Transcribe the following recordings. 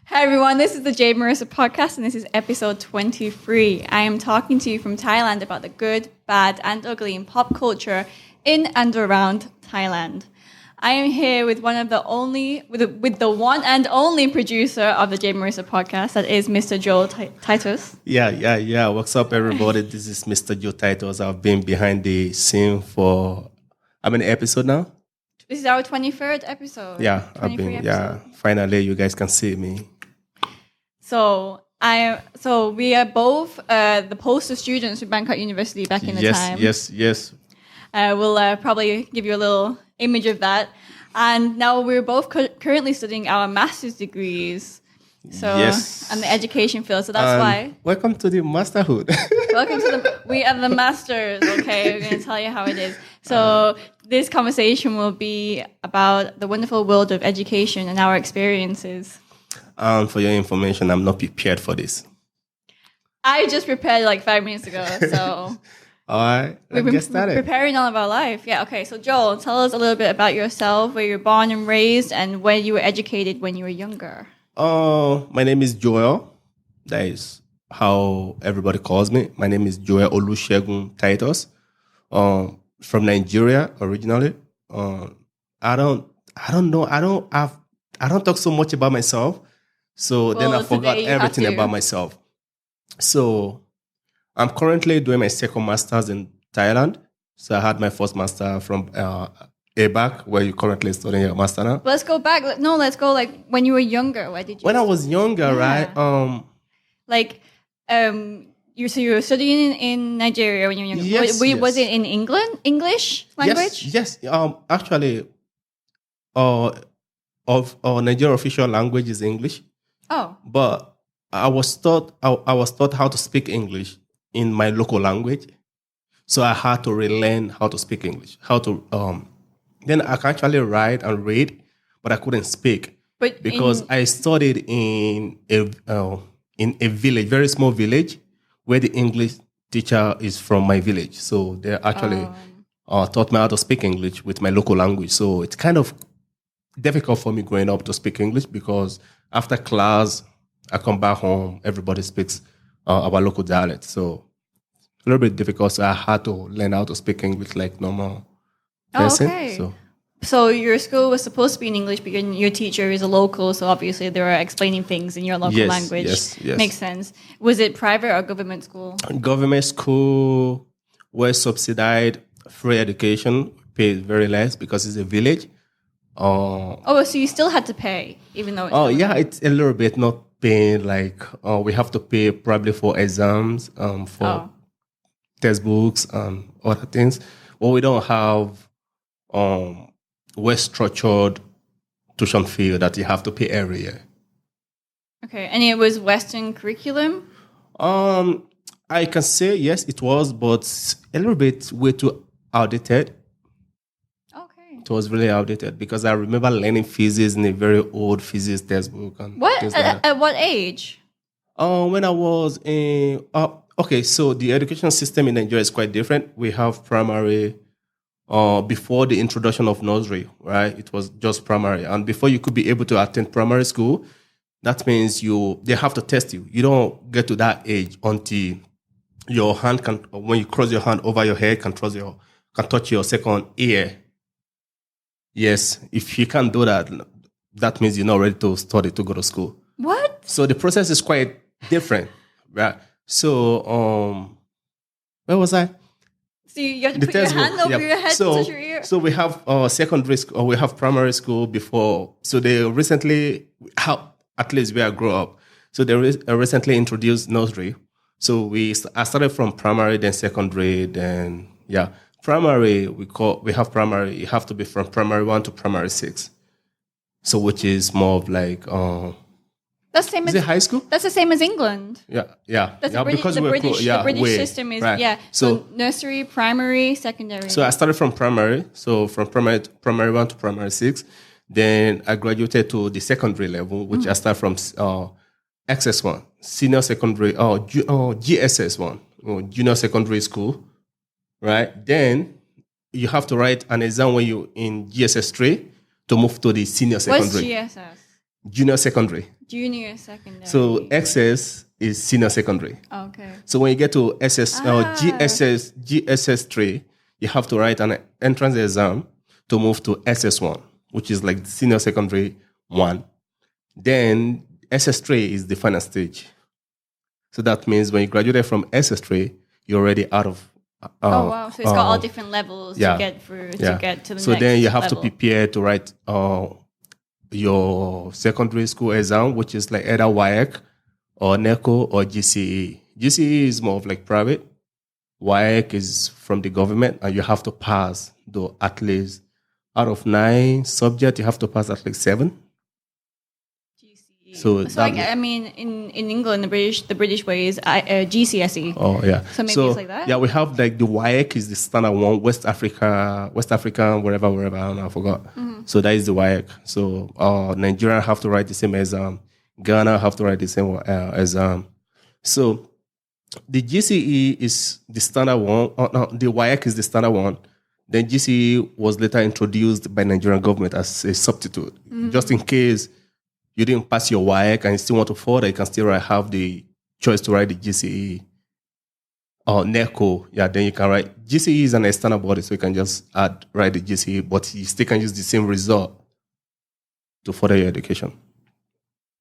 Hi everyone, this is the Jade Marrisa Podcast and this is episode 23. I am talking to you from Thailand about the good, bad and ugly in pop culture in and around Thailand. I am here with one and only producer of the Jade Marrisa Podcast, that is Mr. Joel Titus. Yeah. What's up, everybody? This is Mr. Joe Titus. I've been behind the scene for how many episodes now? This is our 23rd episode. Yeah, I've been. Episode. Yeah, finally, you guys can see me. So we are both the poster students at Bangkok University back in the time. Yes. We'll probably give you a little image of that. And now we're both currently studying our master's degrees. So, yes. And the education field. So that's why. Welcome to the masterhood. Welcome to we are the masters. Okay, we're going to tell you how it is. So this conversation will be about the wonderful world of education and our experiences. For your information, I'm not prepared for this. I just prepared like 5 minutes ago. So all right, let's get started. Preparing all of our life. Yeah, okay. So Joel, tell us a little bit about yourself, where you were born and raised, and where you were educated when you were younger. My name is Joel. That is how everybody calls me. My name is Joel Olusegun Titus. From Nigeria originally. I don't know. I don't talk so much about myself. So then I forgot everything about myself. So I'm currently doing my second master's in Thailand. So I had my first master from ABAC, where you're currently studying your master now. Let's go back. No, let's go like when you were younger. Why did you? When I was younger, right? You were studying in Nigeria when you were younger. Yes, Was it in English language? Yes. Actually, Nigerian official language is English. Oh. But I was taught how to speak English in my local language. So I had to relearn how to speak English. Then I can actually write and read, but I couldn't speak. Because I studied in a village, very small village, where the English teacher is from my village. So they actually taught me how to speak English with my local language. So it's kind of difficult for me growing up to speak English because after class, I come back home, everybody speaks our local dialect. So a little bit difficult. So I had to learn how to speak English like normal person. Okay. So your school was supposed to be in English, but your teacher is a local, so obviously they were explaining things in your local language. Yes. Makes sense. Was it private or government school? Government school was subsidized, free education, paid very less because it's a village. So you still had to pay, even though it's a little bit not paying, like we have to pay probably for exams, for textbooks and other things. Well, we don't have well-structured tuition fee that you have to pay every year. Okay, and it was Western curriculum? I can say yes, it was, but a little bit way too outdated. Okay. It was really outdated because I remember learning physics in a very old physics textbook. And at what age? When I was in... so the education system in Nigeria is quite different. We have primary... before the introduction of nursery, right? It was just primary. And before you could be able to attend primary school, that means they have to test you. You don't get to that age until your hand when you cross your hand over your head, can touch your second ear. Yes, if you can't do that, that means you're not ready to study, to go to school. What? So the process is quite different, right? So, where was I? So you have to put your hand over your head to touch your ear? So we have secondary school, or we have primary school before. So they recently, at least where I grew up, so they recently introduced nursery. So I started from primary, then secondary, then, primary, we have primary, you have to be from primary 1 to primary 6. So which is more of like... That's the same as high school? That's the same as England. Yeah. That's the British system is So nursery, primary, secondary. So I started from primary. So from primary 1 to primary 6. Then I graduated to the secondary level, which I started from XS1, senior secondary, GSS1, junior secondary school. Right? Then you have to write an exam when you're in GSS3 to move to the senior secondary. What's GSS? Junior secondary. Junior secondary. So SS is senior secondary. Okay. So when you get to GSS3, you have to write an entrance exam to move to SS1, which is like senior secondary 1. Then SS3 is the final stage. So that means when you graduated from SS3, you're already out of. Oh wow! So it's got all different levels to get through to get to the next. So then you have level. to prepare to write your secondary school exam, which is like either WAEC or NECO or GCE. GCE is more of like private. WAEC is from the government, and you have to pass though at least out of 9 subjects, you have to pass at least 7. So I mean, in England, the British way is GCSE. Oh yeah. So maybe it's like that. Yeah, we have like the WAEC is the standard one. West Africa, wherever. I don't know, I forgot. Mm-hmm. So that is the WAEC. So Nigeria have to write the same exam. Ghana have to write the same exam. So the GCE is the standard one. No, the WAEC is the standard one. Then GCE was later introduced by Nigerian government as a substitute, just in case you didn't pass your WAEC and you still want to further, you can still have the choice to write the GCE or NECO. Yeah, then you can write. GCE is an external body, so you can just write the GCE, but you still can use the same result to further your education.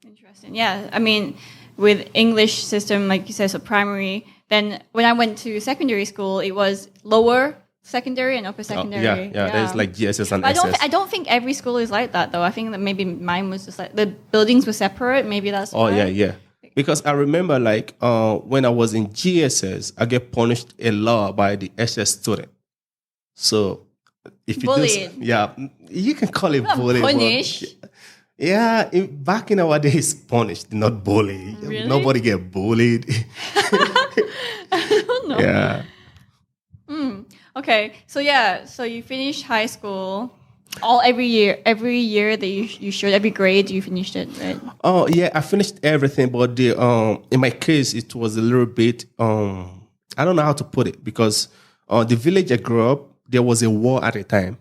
Interesting. Yeah, I mean, with English system, like you said, so primary, then when I went to secondary school, it was lower secondary and upper secondary. Yeah. There's like GSS and but SS. I don't think every school is like that, though. I think that maybe mine was just like the buildings were separate. Maybe that's why. Yeah. Because I remember like when I was in GSS, I get punished a lot by the SS student. So if you bullied. You can call it bullying. Punish. Yeah, back in our days, punished, not bullied. Really? Nobody get bullied. I don't know. Yeah. Okay, so you finish high school. Every year that you should, every grade you finished it, right? Oh yeah, I finished everything, but the in my case it was a little bit I don't know how to put it, because the village I grew up, there was a war at the time.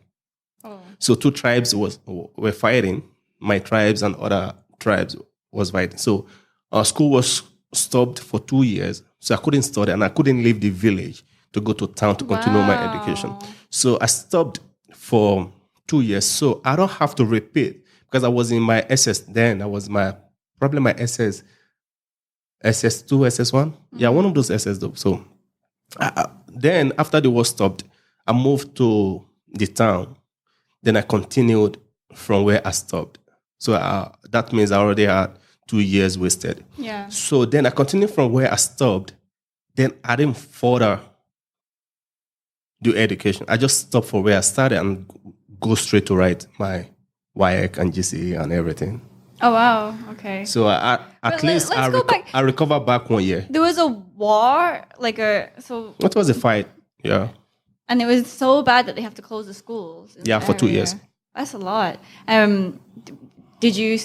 So 2 tribes were fighting. My tribes and other tribes was fighting. So school was stopped for 2 years. So I couldn't study and I couldn't leave the village to go to town to continue my education. So I stopped for 2 years. So I don't have to repeat, because I was in my SS then. I was probably my SS2, SS1. Yeah, one of those SS though. So then after the war stopped, I moved to the town. Then I continued from where I stopped. So that means I already had 2 years wasted. Yeah. So then I continued from where I stopped. Then I didn't further do education. I just stopped for where I started and go straight to write my WAEC and GCE and everything. Oh wow! Okay. So I recovered back 1 year. There was a war, What was a fight? Yeah. And it was so bad that they have to close the schools. Yeah, for 2 years. That's a lot. Did you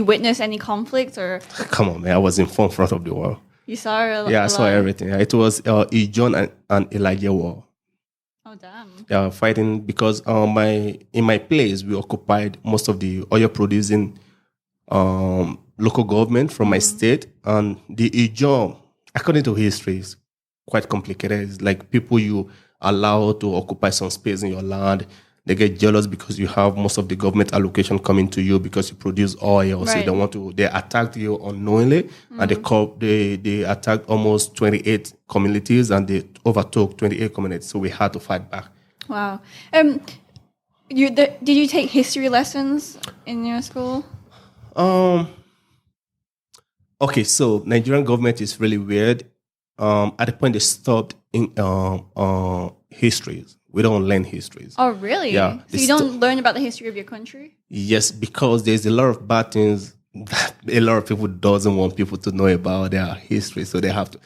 witness any conflicts or? Come on, man! I was in front of the war. You saw a lot. Yeah, I saw everything. It was Ijon and Elijah war. Oh damn! Yeah, fighting because in my place we occupied most of the oil producing local government from my state, and the Ijon, according to history, is quite complicated. It's like people you allow to occupy some space in your land. They get jealous because you have most of the government allocation coming to you because you produce oil. Right. So they attacked you unknowingly, and they attacked almost 28 communities, and they overtook 28 communities. So we had to fight back. Wow. Did you take history lessons in your school? Okay, so Nigerian government is really weird. At the point they stopped in histories. We don't learn histories. Oh, really? Yeah. So you don't learn about the history of your country? Yes, because there's a lot of bad things that a lot of people doesn't want people to know about their history, so they have to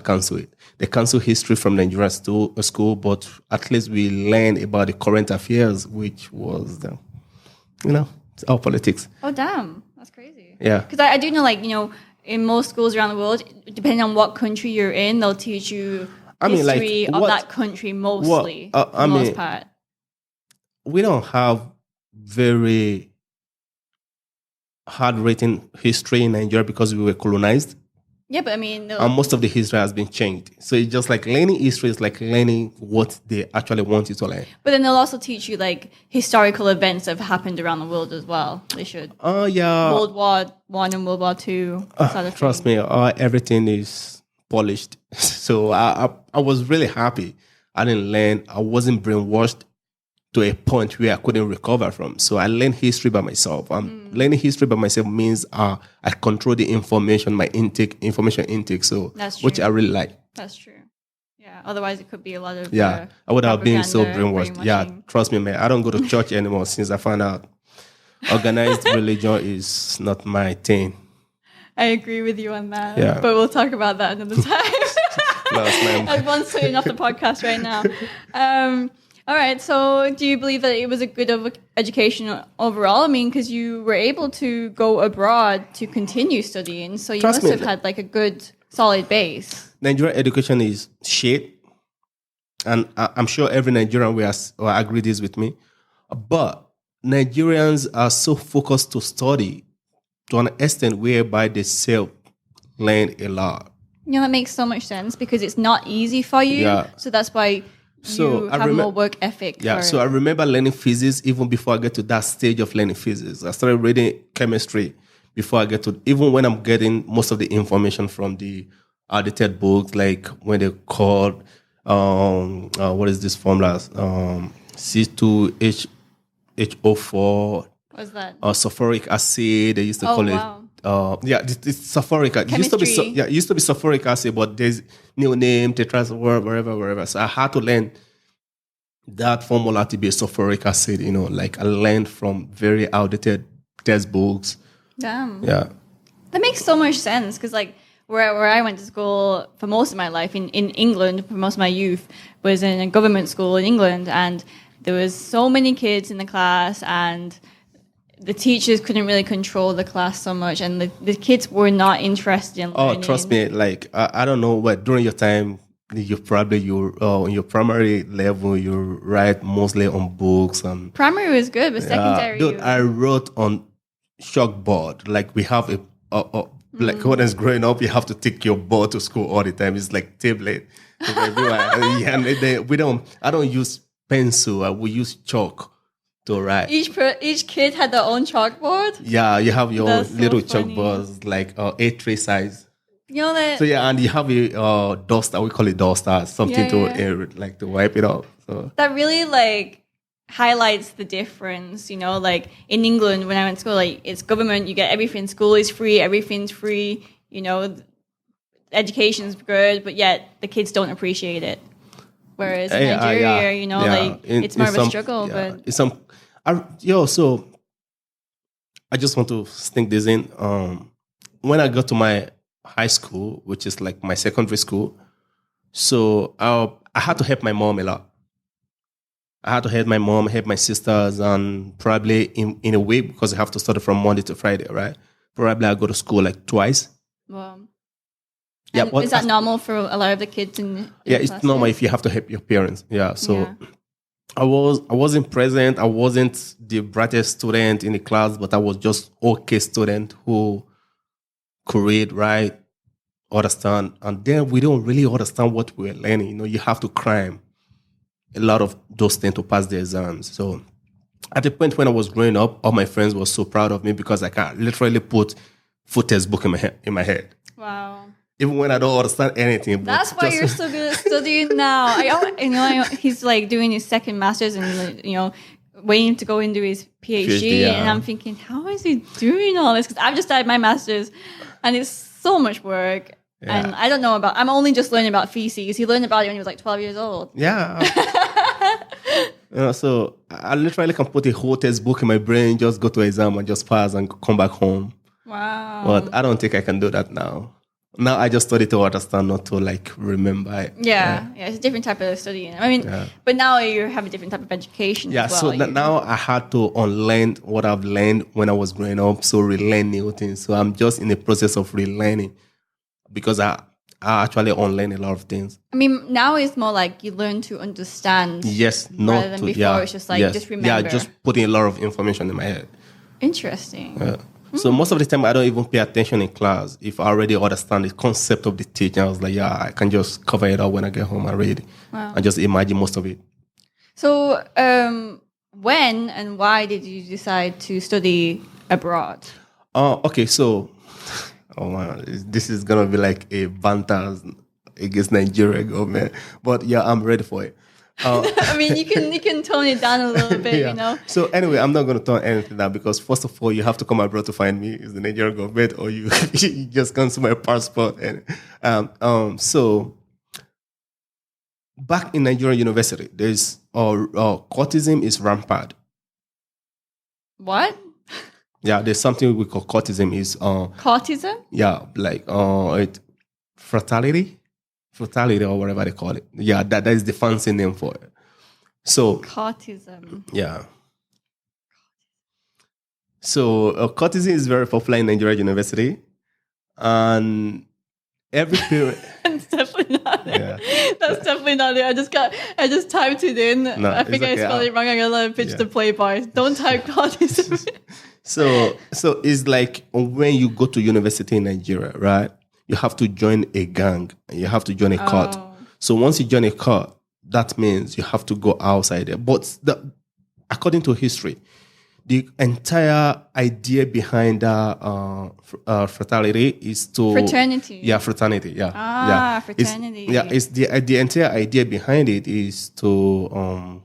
cancel it. They cancel history from Nigerian school, but at least we learn about the current affairs, which was it's our politics. Oh, damn. That's crazy. Yeah. Because I do know, in most schools around the world, depending on what country you're in, they'll teach you history of that country mostly, for the most part. We don't have very hard written history in Nigeria because we were colonized. Yeah, but I mean, And most of the history has been changed. So it's just like learning history is like learning what they actually want you to learn. but then they'll also teach you like historical events that have happened around the world as well. They should. Oh, yeah. World War One and World War Two. Trust me, everything is polished. So I was really happy. I didn't learn. I wasn't brainwashed to a point where I couldn't recover from. So I learned history by myself. Learning history by myself means I control the information, information intake. So That's true. which I really like. That's true. Yeah. Otherwise, it could be a lot of Yeah, I would have been so propaganda, brainwashed. Yeah, brainwashing. trust me, man. I don't go to church anymore since I found out organized religion is not my thing. I agree with you on that. Yeah. But we'll talk about that another time. Ma'am. Everyone's turning off the podcast right now. All right. So, do you believe that it was a good education overall? I mean, because you were able to go abroad to continue studying, so you Trust must me. have had like a good, solid base. Nigerian education is shit, and I'm sure every Nigerian will agree this with me. But Nigerians are so focused to study to an extent whereby they self-learn a lot. You know, that makes so much sense because it's not easy for you. Yeah. So that's why you have more work ethic. Yeah, so I remember learning physics even before I get to that stage of learning physics. I started reading chemistry before I get to, even when I'm getting most of the information from the audited books, like when they called, what is this formula? C2H4. What's that? Sulfuric acid. They used to call wow. it's sulfuric acid. It used to be sulfuric acid, but there's new name, tetrasulfur, wherever. So I had to learn that formula to be sulfuric acid. You know, like I learned from very outdated textbooks. Damn. Yeah. That makes so much sense because, like, where I went to school for most of my life in England, for most of my youth, was in a government school in England, and there was so many kids in the class, and the teachers couldn't really control the class so much, and the kids were not interested in learning. Oh, trust me. Like I don't know what during your time. You probably in your primary level you write mostly on books and Primary was good, but secondary. Dude, I wrote on chalkboard. Like we have like when I was growing up, you have to take your board to school all the time. It's like tablet. I don't use pencil. We use chalk to write. Each kid had their own chalkboard. Yeah, you have your That's so little funny. chalkboards like A3 size. You know that. So yeah, and you have a duster. We call it duster, something Yeah, to wipe it off. So that really like highlights the difference, you know, like in England when I went to school, like it's government, you get everything, school is free, everything's free, you know, education's good, but yet the kids don't appreciate it. Whereas in Nigeria, you know, like it's more of a struggle. But it's so I just want to sneak this in. When I got to my high school, which is like my secondary school, so I had to help my mom a lot. I had to help my mom, help my sisters, and probably in a week, because I have to study from Monday to Friday, right? Probably I go to school like twice. well, Yeah, is that normal for a lot of the kids in it's classes? normal if you have to help your parents. Yeah, so Yeah. I wasn't present. I wasn't the brightest student in the class, but I was just okay student who could read, write, understand. And then we don't really understand what we're learning. You know, you have to cram a lot of those things to pass the exams. So at the point when I was growing up, all my friends were so proud of me because I can literally put full textbook in my head. Wow. Even when I don't understand anything. But That's why you're so good at studying now. He's like doing his second master's and, you know, waiting to go into his PhD. Yeah. And I'm thinking, how is he doing all this? Because I've just started my master's and it's so much work. Yeah. And I don't know I'm only just learning about feces. He learned about it when he was like 12 years old. Yeah. So I literally can put a whole textbook in my brain, just go to exam and just pass and come back home. Wow. But I don't think I can do that now. Now I just study to understand, not to like remember. Yeah, it's a different type of studying. I mean, but now you have a different type of education Yeah, as well. so now I had to unlearn what I've learned when I was growing up, so relearn new things. So I'm just in the process of relearning because I actually unlearn a lot of things. I mean, now it's more like you learn to understand. Yes, rather than before, it's just like, just remember. Yeah, just putting a lot of information in my head. Interesting. Yeah. So most of the time, I don't even pay attention in class. If I already understand the concept of the teaching, I was like, yeah, I can just cover it up when I get home and read. Wow. And just imagine most of it. So when and why did you decide to study abroad? Okay, so, oh man, this is going to be like a banter against Nigeria government. But yeah, I'm ready for it. I mean, you can tone it down a little bit, yeah. you know. So anyway, I'm not going to tone anything down because first of all, you have to come abroad to find me. Is the Nigerian government, or you, you just cancel my passport? And so back in Nigerian university, there's courtism is rampant. What? Yeah, there's something we call courtism. Is Courtism? Yeah, like fraternity or whatever they call it. Yeah, that is the fancy name for it. So Courtism. Yeah. So courtism is very popular in Nigeria University, and every period. It's definitely not it. Yeah. That's definitely not it. I just typed it in. No, I think I spelled it wrong. I'm gonna let it pitch the play bars. Don't type courtism. So it's like when you go to university in Nigeria, right? You have to join a gang. You have to join a cult. So once you join a cult, that means you have to go outside there. But according to history, the entire idea behind fraternity is to fraternity. Yeah, fraternity. Yeah, fraternity. It's the entire idea behind it is to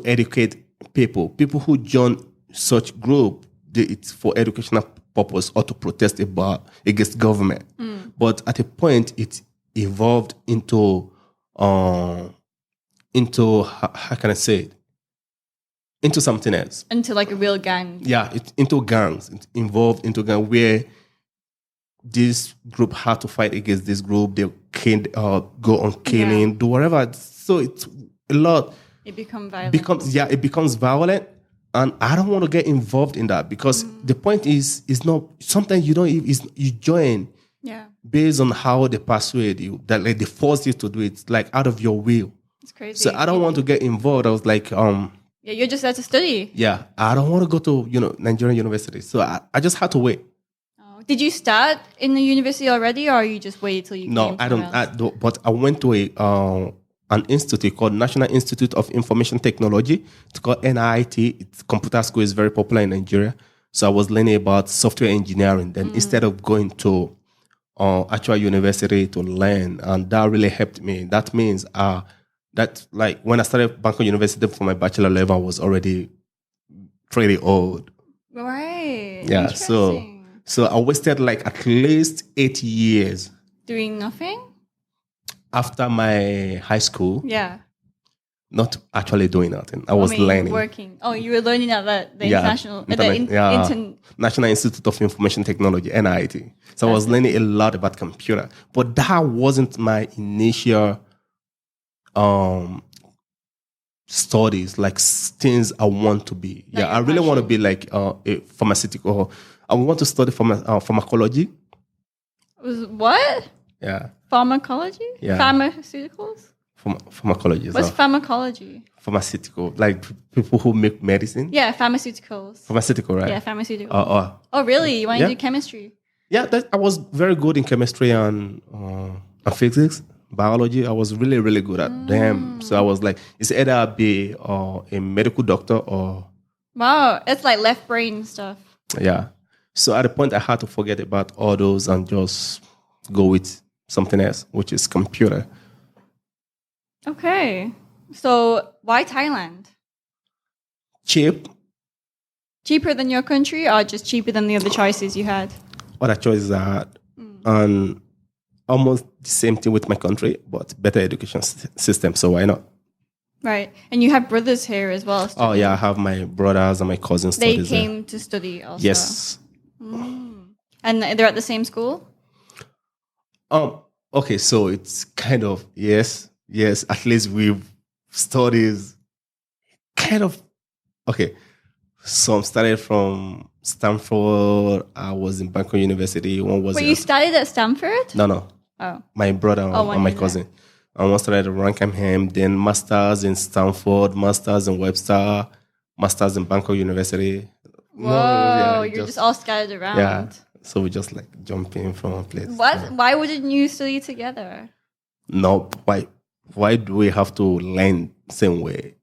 educate people. People who join such group, it's for educational purpose or to protest against government. But at a point, it evolved into how can I say it? Into something else. Into like a real gang. Yeah, into gangs. It involved into gang where this group had to fight against this group. They can go on killing, do whatever. So it's a lot. It becomes violent. It becomes violent. And I don't want to get involved in that because the point is not, sometimes you don't even, you join based on how they persuade you, that like they force you to do it, like out of your will. It's crazy. So I don't want to get involved. I was like, yeah, you're just there to study. Yeah, I don't want to go to, Nigerian university. So I just had to wait. Oh. Did you start in the university already or you just waited till you No, came I don't, but I went to an institute called National Institute of Information Technology. It's called NIT. It's computer school is very popular in Nigeria. So I was learning about software engineering. Then instead of going to actual university to learn, and that really helped me. That means that like when I started Bangkok University for my bachelor level, I was already pretty old. Right. Yeah. So I wasted like at least 8 years doing nothing. After my high school, not actually doing nothing. I was learning. Working. Oh, you were learning at the National Institute of Information Technology, NIT. So I was learning a lot about computer. But that wasn't my initial studies, like things I want to be. Like I really want to be like a pharmaceutical. I want to study pharmacology. What? Yeah. Pharmacology? Yeah. Pharmaceuticals? Pharmacology. What's pharmacology? Pharmaceutical, like people who make medicine. Yeah, pharmaceuticals. Pharmaceutical, right? Yeah, pharmaceutical. Oh, really? You want to do chemistry? Yeah, I was very good in chemistry and physics, biology. I was really, really good at them. So I was like, it's either I'll be a medical doctor or... Wow, it's like left brain stuff. Yeah. So at the point, I had to forget about all those and just go with something else, which is computer. Okay. So why Thailand? Cheap. Cheaper than your country or just cheaper than the other choices you had? Other choices I had. And almost the same thing with my country, but better education system. So why not? Right. And you have brothers here as well. Oh, yeah. I have my brothers and my cousins. They came to study also? Yes. And they're at the same school? Okay, so it's kind of, yes, at least we've studies kind of, okay. Some started from Stanford. I was in Bangkok University. One was... Wait, you studied at Stanford? No. Oh. My brother and my cousin. And one started at Rankingham, then masters in Stanford, masters in Webster, masters in Bangkok University. Whoa, you're just all scattered around. Yeah. So we just like jumping from one place. What? Yeah. Why wouldn't you study together? No, why do we have to learn same way?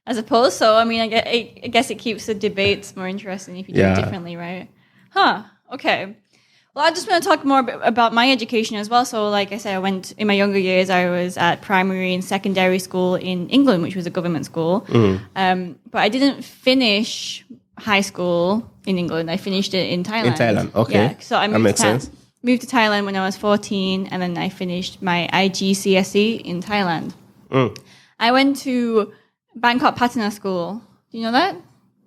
I suppose so. I mean, I guess it keeps the debates more interesting if you do it differently, right? Huh. Okay. Well, I just want to talk more about my education as well. So, like I said, in my younger years, I was at primary and secondary school in England, which was a government school. But I didn't finish high school in England. I finished it in Thailand. In Thailand, okay. Yeah, so I moved to Thailand when I was 14, and then I finished my IGCSE in Thailand. I went to Bangkok Patana School. Do you know that?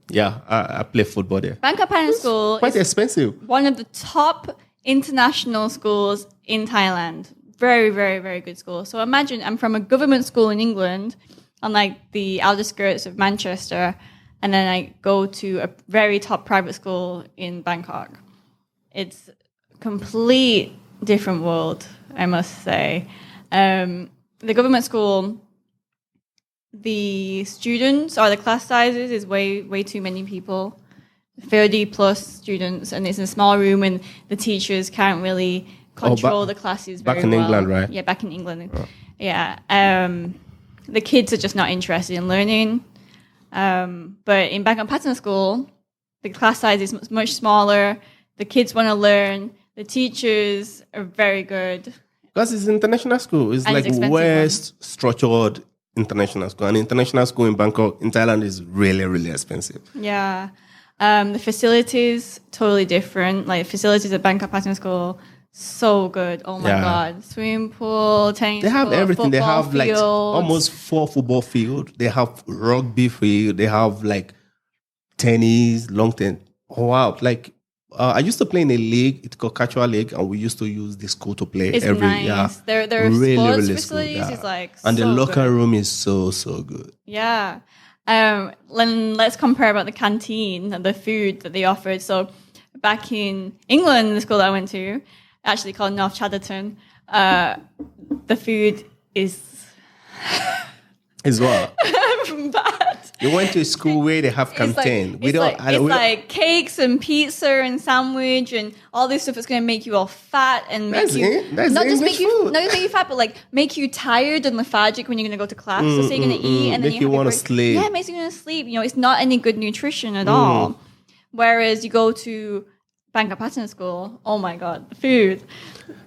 Yeah, I play football there. Bangkok Patana School quite expensive. One of the top international schools in Thailand. Very, very, very good school. So imagine I'm from a government school in England on like the outer skirts of Manchester, and then I go to a very top private school in Bangkok. It's a complete different world, I must say. The government school, the students or the class sizes is way too many people, 30 plus students, and it's in a small room, and the teachers can't really control the classes very well. Back in England, right? Yeah, back in England. Oh. Yeah. The kids are just not interested in learning. But in Bangkok Patana School, the class size is much smaller. The kids want to learn. The teachers are very good. Because it's international school. It's like West structured international school. And international school in Bangkok, in Thailand, is really, really expensive. Yeah. The facilities, totally different. Like facilities at Bangkok Patana School, so good. Oh my God. Swimming pool, tennis. They have everything. They have fields. Like almost 4 football fields. They have rugby field. They have like tennis, long tennis. Oh, wow. Like I used to play in a league. It's called Casual League, and we used to use the school to play it's every nice. year. Their really, sports really facilities good, is like and so the locker good. room is so good. Yeah. Let's compare about the canteen and the food that they offered. So back in England, the school that I went to, actually called North Chatterton, the food is Is what? bad. You went to a school where they have canteen. It's like cakes and pizza and sandwich and all this stuff that's going to make you all fat and make not just make you fat, but like make you tired and lethargic when you're going to go to class. So you're going to eat and then you want to sleep. Yeah, it makes you want to sleep. You know, it's not any good nutrition at all. Whereas you go to Bangkok Patana School, oh my God, the food.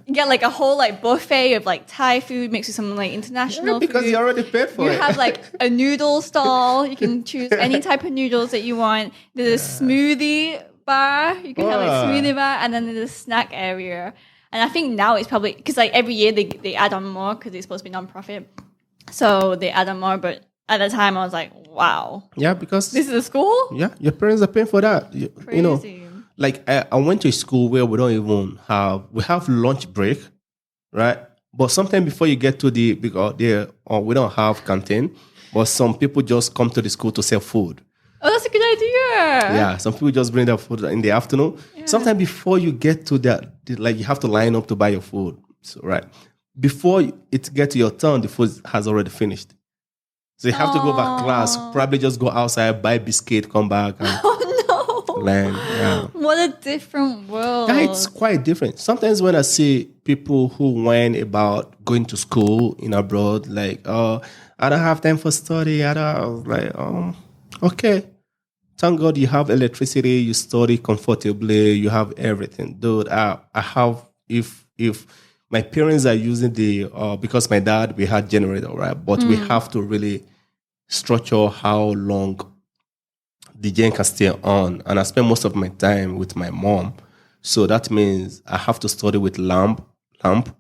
You get like a whole like buffet of like Thai food mixed with some like international because food. you already paid for it. You have like a noodle stall. You can choose any type of noodles that you want. There's a smoothie bar. You can have like a smoothie bar, and then there's a snack area. And I think now it's probably because like every year they add on more because it's supposed to be non-profit. So they add on more, but at the time I was like, wow. Yeah, because this is a school? Yeah, your parents are paying for that. Crazy. You know, like I went to a school where we don't even we have lunch break, right? But sometimes before you get to we don't have canteen, but some people just come to the school to sell food. Oh, that's a good idea. Yeah, some people just bring their food in the afternoon. Yeah. Sometimes before you get to that, like you have to line up to buy your food. So, right. Before it gets to your turn, the food has already finished. So you have to go back to class, probably just go outside, buy biscuit, come back. And learn. Yeah. What a different world. Yeah, it's quite different. Sometimes when I see people who whine about going to school in abroad, like, oh, I don't have time for study. I was like, okay. Thank God you have electricity, you study comfortably, you have everything. Dude, I have, if my parents are using because my dad, we had generator, right? But we have to really structure how long the gen can stay on. And I spend most of my time with my mom. So that means I have to study with lamp,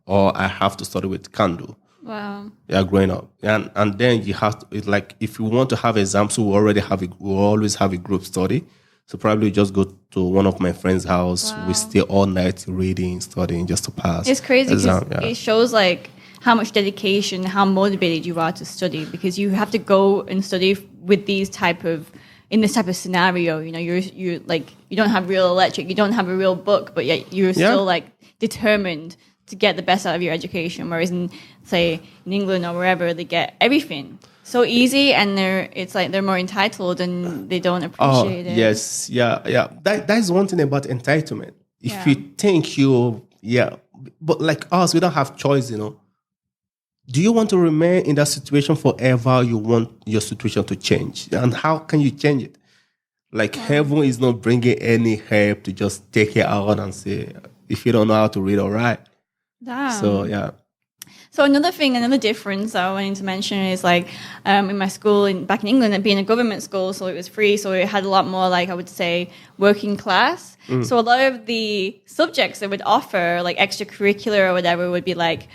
or I have to study with candle. Wow. Yeah, growing up. And then you have to, it's like, if you want to have exams, we always have a group study. So probably just go to one of my friend's house. Wow. We stay all night reading, studying just to pass. It's crazy because it shows like how much dedication, how motivated you are to study, because you have to go and study with in this type of scenario. You know, you're like, you don't have real electric, you don't have a real book, but yet you're still like determined to get the best out of your education. Whereas in England or wherever, they get everything. so easy, and it's like they're more entitled and they don't appreciate it. Yes, yeah. That's one thing about entitlement. If Yeah. you think but like us, we don't have choice, Do you want to remain in that situation forever? You want your situation to change, and how can you change it? Like heaven is not bringing any help to just take it out and say, if you don't know how to read or write. Damn. So yeah. So another difference I wanted to mention is like in my school back in England, it being a government school, so it was free, so it had a lot more like I would say working class. So a lot of the subjects they would offer, like extracurricular or whatever, would be like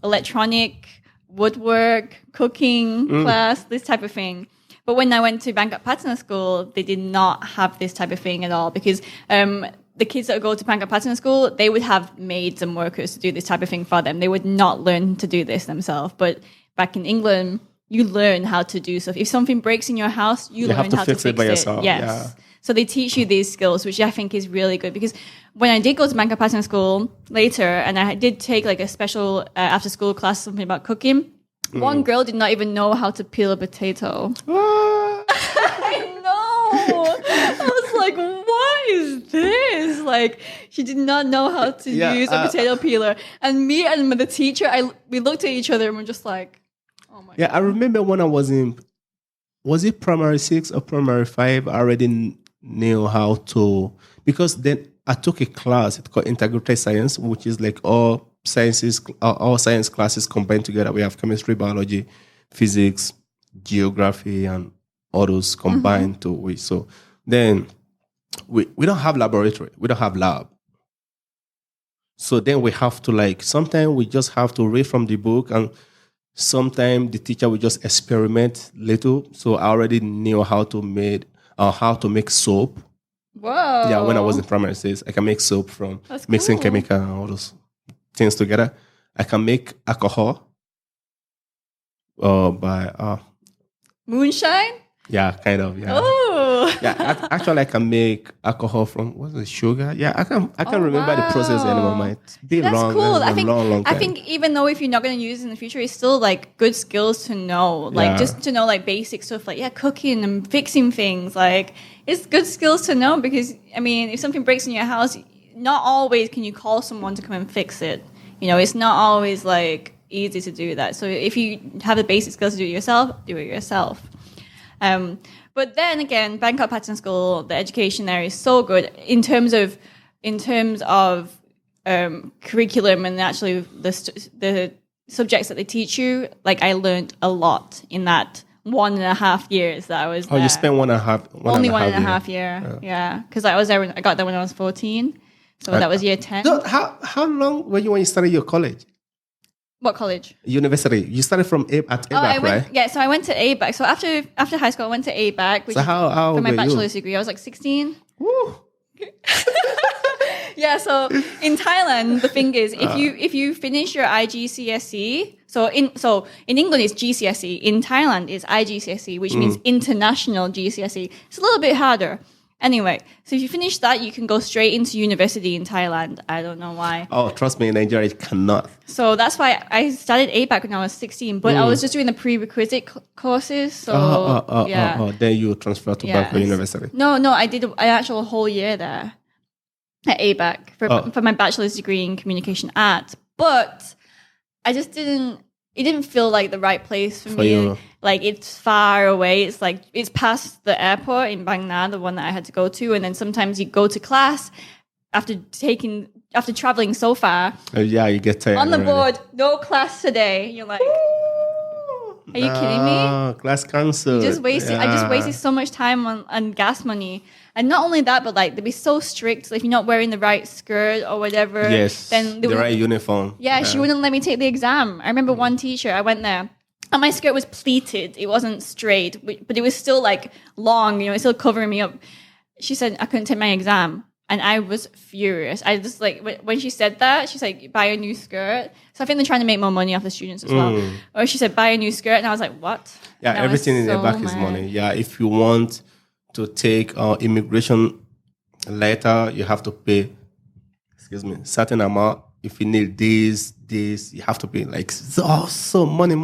electronic, woodwork, cooking class, this type of thing. But when I went to Bangkok Pattern School, they did not have this type of thing at all because the kids that would go to Bangkok Pattern School, they would have maids and workers to do this type of thing for them. They would not learn to do this themselves. But back in England, you learn how to do stuff. If something breaks in your house, you learn have to how fix to it by yourself. Yes. Yeah. So they teach you these skills, which I think is really good because when I did go to Bangkok Pattern School later, and I did take like a special after-school class, something about cooking, one girl did not even know how to peel a potato. I know. I was like, what is this? Like, she did not know how to use a potato peeler. And me and the teacher, we looked at each other and we're just like, oh my God. I remember when I was it primary 6 or primary 5, I already knew how to, because then I took a class, it's called integrated science, which is like all science classes combined together. We have chemistry, biology, physics, geography, and all those combined to we. So then we don't have laboratory, we don't have lab. So then we have to sometimes we just have to read from the book, and sometimes the teacher will just experiment little. So I already knew how to make soap. Whoa. Yeah, when I was in primary 6, I can make soap from That's mixing cool. chemical and all those things together. I can make alcohol by Moonshine? yeah, kind of, yeah. Oh. Yeah, actually I can make alcohol from what's it, sugar? Yeah, I can remember the process anymore. Might be That's long. cool. I Long time. think even though if you're not going to use it in the future, it's still like good skills to know. Like just to know like basic stuff like cooking and fixing things. Like it's good skills to know because I mean if something breaks in your house, not always can you call someone to come and fix it. It's not always like easy to do that. So if you have the basic skills to do it yourself. But then again, Bangkok Pattern School, the education there is so good in terms of curriculum and actually the subjects that they teach you. Like I learned a lot in that 1.5 years that I was there. Oh, you spent one and a half. Only 1.5 year. Yeah, because I got there when I was 14. So that was year 10. So how long were you when you started your college? What college? University. You started from ABAC, right? Yeah, so I went to ABAC. So after high school, I went to ABAC, which So how for my old were you? bachelor's degree. I was like 16. Woo. Yeah, so in Thailand, the thing is, if you finish your IGCSE, so in England it's GCSE, in Thailand it's IGCSE, which means international GCSE. It's a little bit harder. Anyway, so if you finish that, you can go straight into university in Thailand. I don't know why. Oh, trust me, in Nigeria you cannot. So that's why I studied ABAC when I was 16, but I was just doing the prerequisite courses. So yeah. Then you transfer to Bangkok University. No, I did an actual whole year there at ABAC for my bachelor's degree in communication arts. But I just it didn't feel like the right place for me. you. Like it's far away. It's like it's past the airport in Bang Na, the one that I had to go to, and then sometimes you go to class after traveling so far. You get tired. On the already. board, no class today. You're like, are you kidding me? Class cancelled. I just wasted so much time on gas money. And not only that, but like they'd be so strict. Like, if you're not wearing the right skirt or whatever, Yes, then the right uniform. Yeah, she wouldn't let me take the exam. I remember one teacher, I went there, and my skirt was pleated. It wasn't straight, but it was still like long. It's still covering me up. She said I couldn't take my exam, and I was furious. I just like when she said that, she's like, "Buy a new skirt." So I think they're trying to make more money off the students as well. Or she said, "Buy a new skirt," and I was like, "What?" Yeah, And I everything was in the so back is mad. money. Yeah, if you want to take immigration letter, you have to pay, certain amount. If you need this, this. You have to pay like so money.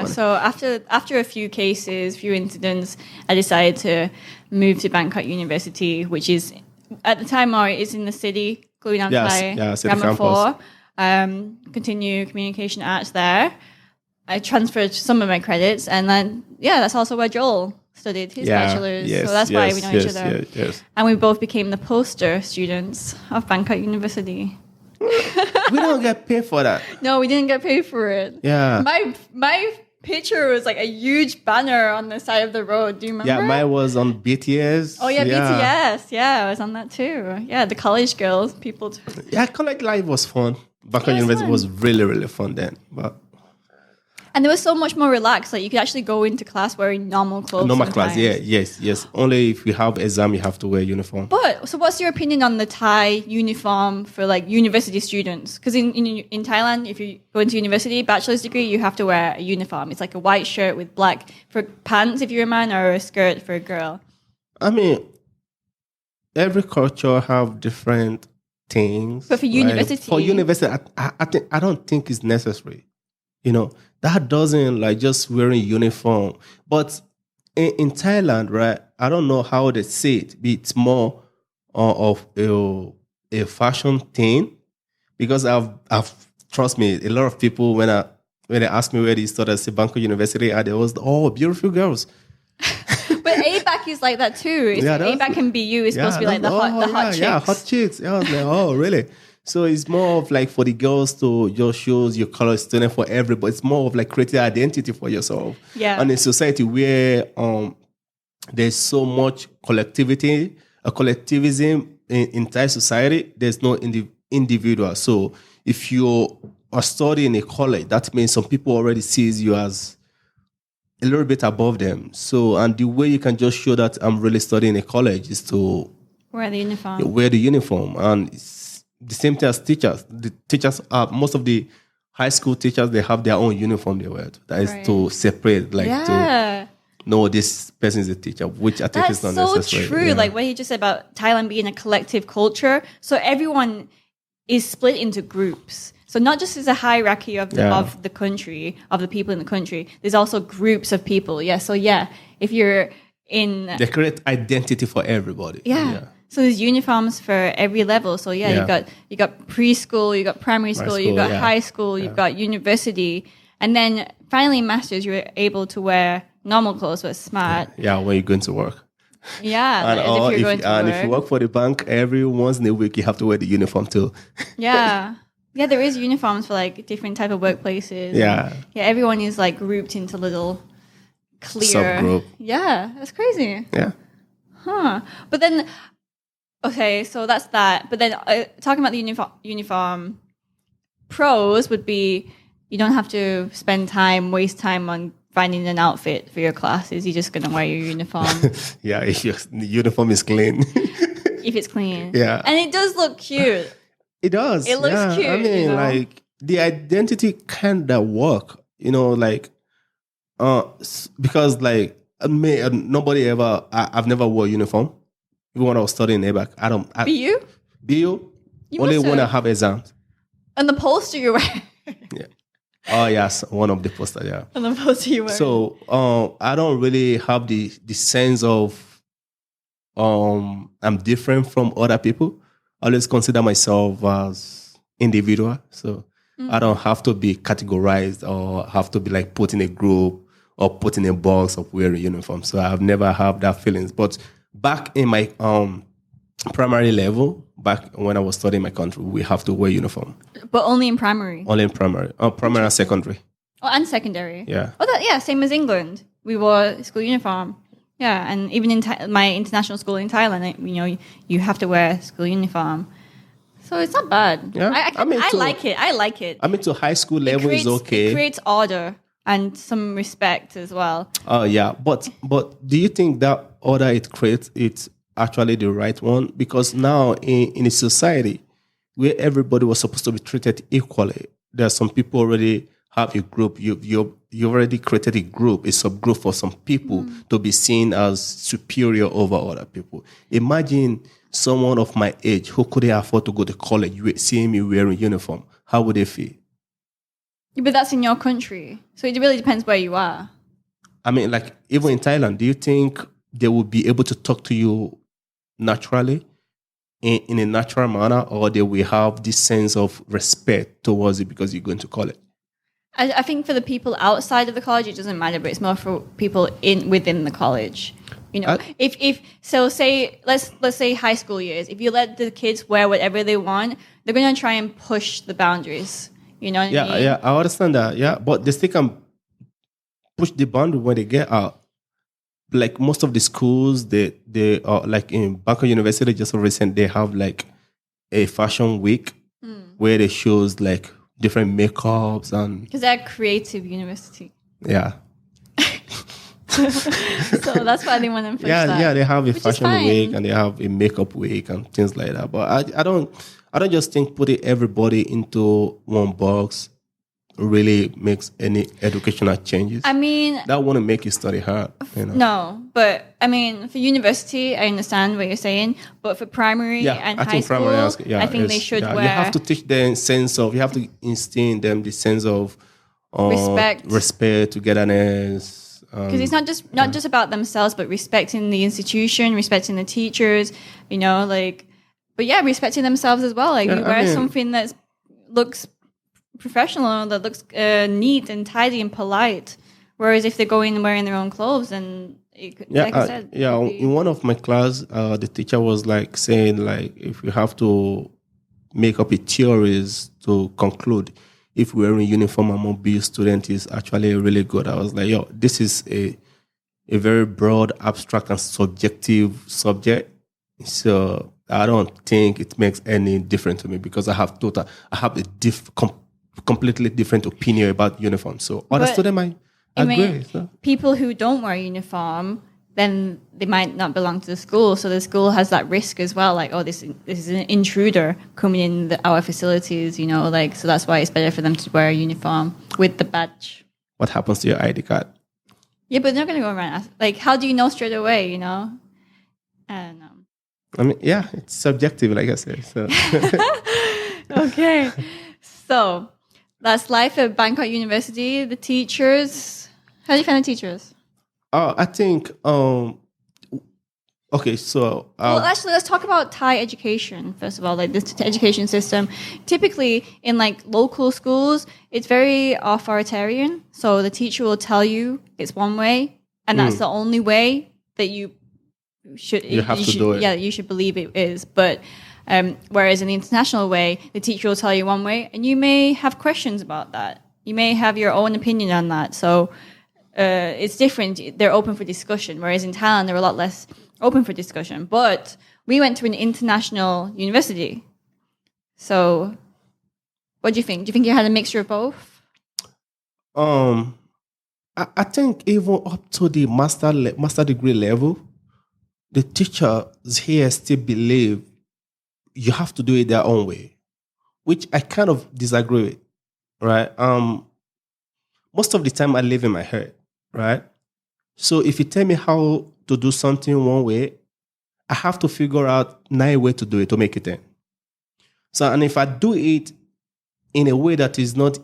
So after a few cases, few incidents, I decided to move to Bangkok University, which is at the time is in the city, Kluang Thai, city Grammar campus. 4. Continue communication arts there. I transferred some of my credits, and then that's also where Joel studied his bachelor's. So that's why we know each other. Yes. And we both became the poster students of Bangkok University. We don't get paid for that. No, we didn't get paid for it. Yeah. My picture was like a huge banner on the side of the road. Do you remember? Yeah, mine was on BTS. Oh, yeah, BTS. Yeah, I was on that too. Yeah, the college girls, people. Yeah, college life was fun. Bangkok University was really, really fun then. And it was so much more relaxed. Like you could actually go into class wearing normal clothes. Normal sometimes. class, yes. Only if you have exam, you have to wear uniform. But so, what's your opinion on the Thai uniform for like university students? Because in Thailand, if you go into university, bachelor's degree, you have to wear a uniform. It's like a white shirt with black for pants if you're a man, or a skirt for a girl. I mean, every culture have different things. But for university, I don't think it's necessary. That doesn't like just wearing uniform. But in Thailand, right, I don't know how they say it, but it's more of a fashion thing. Because I've trust me, a lot of people when they ask me where they studied, I say Bangkok University, and they was beautiful girls. But ABAC is like that too. ABAC and BU is supposed to be like the hot chicks. Yeah, hot chicks. Yeah, I was like, oh, really? So it's more of like for the girls to just show your color student for everybody. It's more of like creating identity for yourself. Yeah. And in society where there's so much collectivism in Thai society, there's no individual. So if you are studying in a college, that means some people already sees you as a little bit above them. So, and the way you can just show that I'm really studying in a college is to wear the uniform. And it's the same thing as teachers. The teachers most of the high school teachers, they have their own uniform they wear. That is to separate, to know this person is a teacher, which I think is not necessary. That's so true. Yeah. Like what you just said about Thailand being a collective culture. So everyone is split into groups. So not just as a hierarchy of the country, of the people in the country, there's also groups of people. Yeah. So if you're in... They create identity for everybody. Yeah. So there's uniforms for every level. So you got preschool, you got primary school, you got high school, you've got university, and then finally in masters you're able to wear normal clothes, but smart. Yeah, when you're going to work. Yeah, and if you work for the bank, every once in a week you have to wear the uniform too. Yeah, there is uniforms for like different type of workplaces. Yeah, everyone is like grouped into little clear subgroup. Yeah, that's crazy. Yeah. But then. Okay, so that's that. But then talking about the uniform, pros would be you don't have to waste time on finding an outfit for your classes. You're just going to wear your uniform. Yeah, if your uniform is clean. If it's clean. Yeah. And it does look cute. It does. It looks cute. I mean, like the identity kind of work, because like nobody ever, I've never wore a uniform. Even when I was studying ABAC, BU? Only when I have exams. And the poster you wear. Yeah. Oh, yes. One of the posters, yeah. And the poster you wear. So I don't really have the sense of I'm different from other people. I always consider myself as individual. So I don't have to be categorized or have to be like put in a group or put in a box of wearing a uniform. So I've never had that feelings. But back in my primary level, back when I was studying my country, we have to wear uniform. But only in primary? Only in primary. Primary and secondary. Oh, and secondary. Yeah. Oh, same as England. We wore school uniform. Yeah, and even in my international school in Thailand, you have to wear school uniform. So it's not bad. Yeah. I like it. I like it. I mean, to high school level is okay. It creates order and some respect as well. Oh, yeah. But do you think that order it creates, it's actually the right one? Because now in a society where everybody was supposed to be treated equally, there are some people already have a group. You already created a group, a subgroup for some people to be seen as superior over other people. Imagine someone of my age who couldn't afford to go to college, you see me wearing uniform. How would they feel? But that's in your country. So it really depends where you are. I mean, like, even in Thailand, do you think they will be able to talk to you naturally, in a natural manner, or they will have this sense of respect towards it because you're going to college? I think for the people outside of the college, it doesn't matter, but it's more for people within the college. You know, let's say high school years. If you let the kids wear whatever they want, they're going to try and push the boundaries. You know what I mean? Yeah, I understand that. Yeah, but they still can push the boundary when they get out. Like most of the schools, they are like in Bangkok University. Just recent, they have like a fashion week where they shows like different makeups and because they're a creative university. Yeah. So that's why they want to push that. Yeah, they have a fashion week and they have a makeup week and things like that. But I don't just think putting everybody into one box really makes any educational changes. I mean, that wouldn't make you study hard. You know? No, but I mean, for university, I understand what you're saying. But for primary and high school, I think they should wear. You have to teach them you have to instill in them the sense of respect, togetherness. Because it's not just about themselves, but respecting the institution, respecting the teachers, you know, like, but yeah, respecting themselves as well. Like, you wear something that looks professional, that looks neat and tidy and polite. Whereas if they go in wearing their own clothes, and like I said, in one of my class, the teacher was like saying, like, if you have to make up a theories to conclude if wearing uniform among B student is actually really good. I was like, this is a very broad, abstract, and subjective subject. So I don't think it makes any difference to me because I have a completely different opinion about uniform. So other students might agree. So. People who don't wear uniform, then they might not belong to the school. So the school has that risk as well. Like, this is an intruder coming in our facilities, you know, like, so that's why it's better for them to wear a uniform with the badge. What happens to your ID card? Yeah, but they're not going to go around. Like, how do you know straight away, you know? I don't know. I mean, yeah, it's subjective, like I said. So. Okay. So that's life at Bangkok University. The teachers, how do you find the teachers? I think, okay, so... well, actually, let's talk about Thai education, first of all, like this education system. Typically, in like local schools, it's very authoritarian. So the teacher will tell you it's one way, and that's the only way that you should do it. Yeah, you should believe it is. But whereas in the international way, the teacher will tell you one way, and you may have questions about that. You may have your own opinion on that. So... it's different. They're open for discussion, whereas in Thailand, they're a lot less open for discussion. But we went to an international university. So what do you think? Do you think you had a mixture of both? I think even up to the master degree level, the teachers here still believe you have to do it their own way, which I kind of disagree with, right? Most of the time I live in my head. Right? So if you tell me how to do something one way, I have to figure out 9 ways to do it to make it 10. So, and if I do it in a way that is not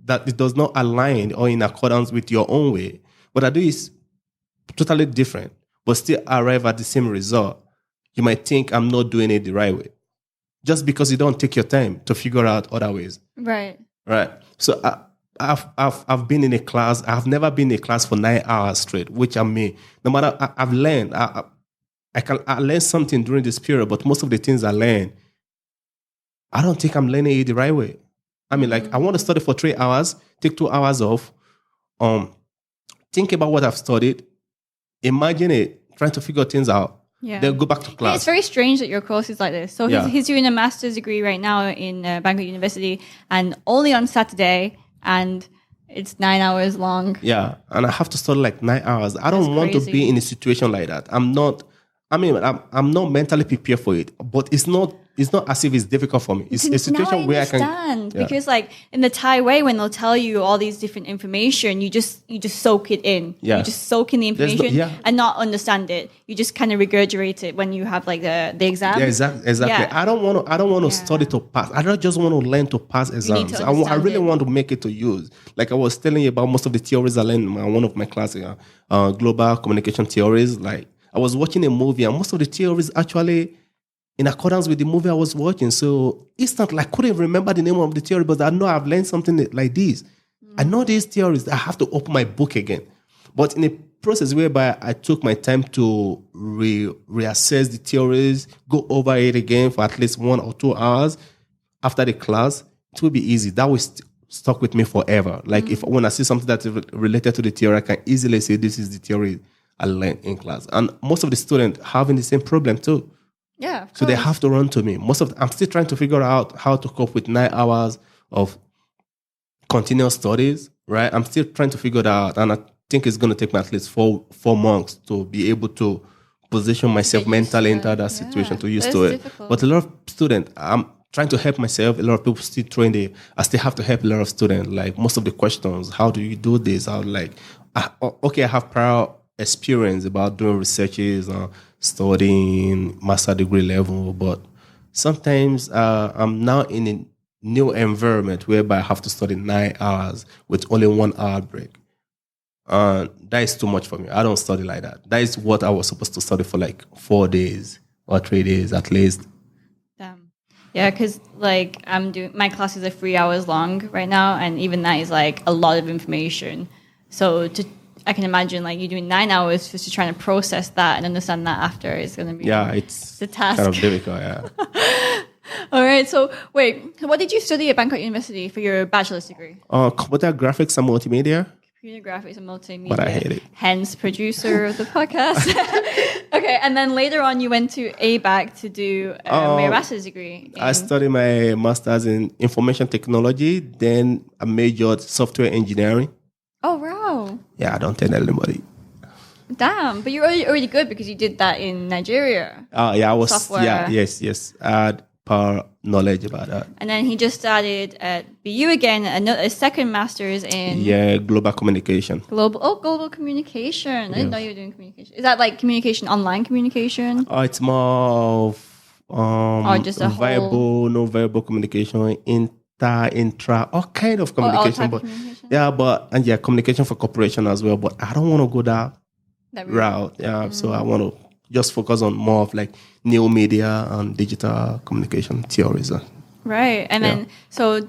that it does not align or in accordance with your own way, what I do is totally different, but still arrive at the same result, you might think I'm not doing it the right way. Just because you don't take your time to figure out other ways. Right. Right. So I've been in a class. I've never been in a class for 9 hours straight, which I mean, no matter I've learned. I learned something during this period, but most of the things I learned, I don't think I'm learning it the right way. I mean, like I want to study for 3 hours, take 2 hours off, think about what I've studied, imagine it, trying to figure things out. Yeah. Then go back to class. Yeah, it's very strange that your course is like this. So he's doing a master's degree right now in Bangkok University, and only on Saturday. And it's 9 hours long. Yeah, and I have to study like 9 hours. I don't want to be in a situation like that. I'm not mentally prepared for it. But it's not it's not as if it's difficult for me. It's a situation now where I understand, can because like in the Thai way, when they'll tell you all these different information, you just soak it in. Yeah. You just soak in the information and not understand it. You just kind of regurgitate it when you have like the exam. Yeah, exactly. Yeah. I don't want to study to pass. I don't just want to learn to pass exams. I really want to make it to use. Like I was telling you about most of the theories I learned in one of my classes, global communication theories. Like I was watching a movie, and most of the theories actually in accordance with the movie I was watching. So it's not like I couldn't remember the name of the theory, but I know I've learned something like this. I know these theories. I have to open my book again. But in a process whereby I took my time to reassess the theories, go over it again for at least 1 or 2 hours after the class, it will be easy. That will stuck with me forever. Like if when I see something that's related to the theory, I can easily say this is the theory I learned in class. And most of the students having the same problem too. Yeah. So they have to run to me. I'm still trying to figure out how to cope with 9 hours of continuous studies, right? I'm still trying to figure that out. And I think it's going to take me at least 4 months to be able to position myself mentally into that situation, to use to it. Difficult. But a lot of students, I'm trying to help myself. A lot of people still throwing I still have to help a lot of students. Like most of the questions, how do you do this? I have prior experience about doing researches, studying master degree level, but sometimes I'm now in a new environment whereby I have to study 9 hours with only 1 hour break. That is too much for me. I don't study like that. That is what I was supposed to study for like 4 days or 3 days at least. Damn. Yeah, because like my classes are 3 hours long right now, and even that is like a lot of information. So I can imagine like you doing 9 hours just trying to process that and understand that after is going to be it's the task. Kind of difficult, yeah. All right. So wait, what did you study at Bangkok University for your bachelor's degree? Computer graphics and multimedia. Computer graphics and multimedia. But I hate it. Hence, producer of the podcast. Okay, and then later on, you went to ABAC to do your master's degree. I studied my master's in information technology. Then I majored software engineering. Oh, wow. Yeah, I don't tell anybody. Damn, but you're already good because you did that in Nigeria. Yeah, I was. Software. Yeah, yes. I had power knowledge about that. And then he just started at BU again, a second master's in global communication. Global communication. I didn't know you were doing communication. Is that like communication, online communication? It's more of just a verbal, no verbal communication, intra, all kind of communication. Communication for corporation as well. But I don't want to go that route. Yeah, so I want to just focus on more of like new media and digital communication theories. Right, and then so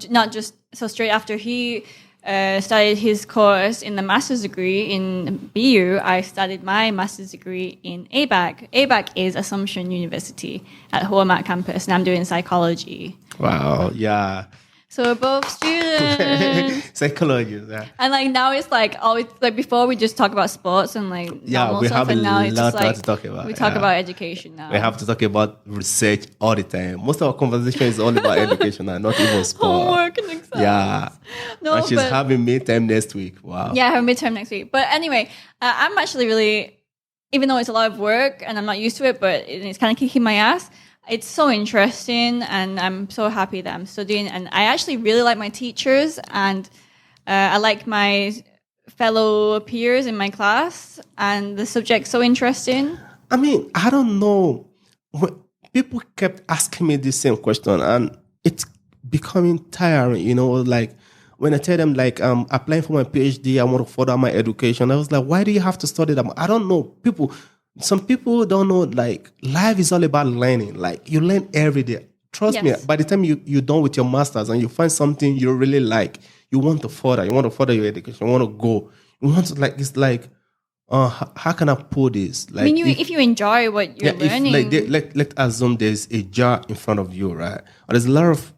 straight after he started his course in the master's degree in BU, I started my master's degree in ABAC. ABAC is Assumption University at Huamat campus, and I'm doing psychology. Wow, yeah. So we're both students. Psychology, yeah. And like now it's like always like before we just talk about sports and like normal we stuff, have and now it's just like to talk about. We talk about education now. We have to talk about research all the time. Most of our conversation is all about education now, not even sport. Homework and exams. Yeah. No, and she's having midterm next week. Wow. Yeah, I have a midterm next week. But anyway, I'm actually really, even though it's a lot of work and I'm not used to it, but it's kind of kicking my ass. It's so interesting, and I'm so happy that I'm studying. And I actually really like my teachers, and I like my fellow peers in my class, and the subject's so interesting. I mean, I don't know. People kept asking me the same question, and it's becoming tiring, like when I tell them, like, I'm applying for my PhD, I want to further my education. I was like, why do you have to study that? I don't know. Some people don't know, like, life is all about learning. Like, you learn every day. Trust me, by the time you're done with your master's and you find something you really like, you want to further your education, you want to go. You want to, like, it's like, how can I put this? Like, I mean, if you enjoy what you're learning. Let's assume there's a jar in front of you, right? Or there's a lot of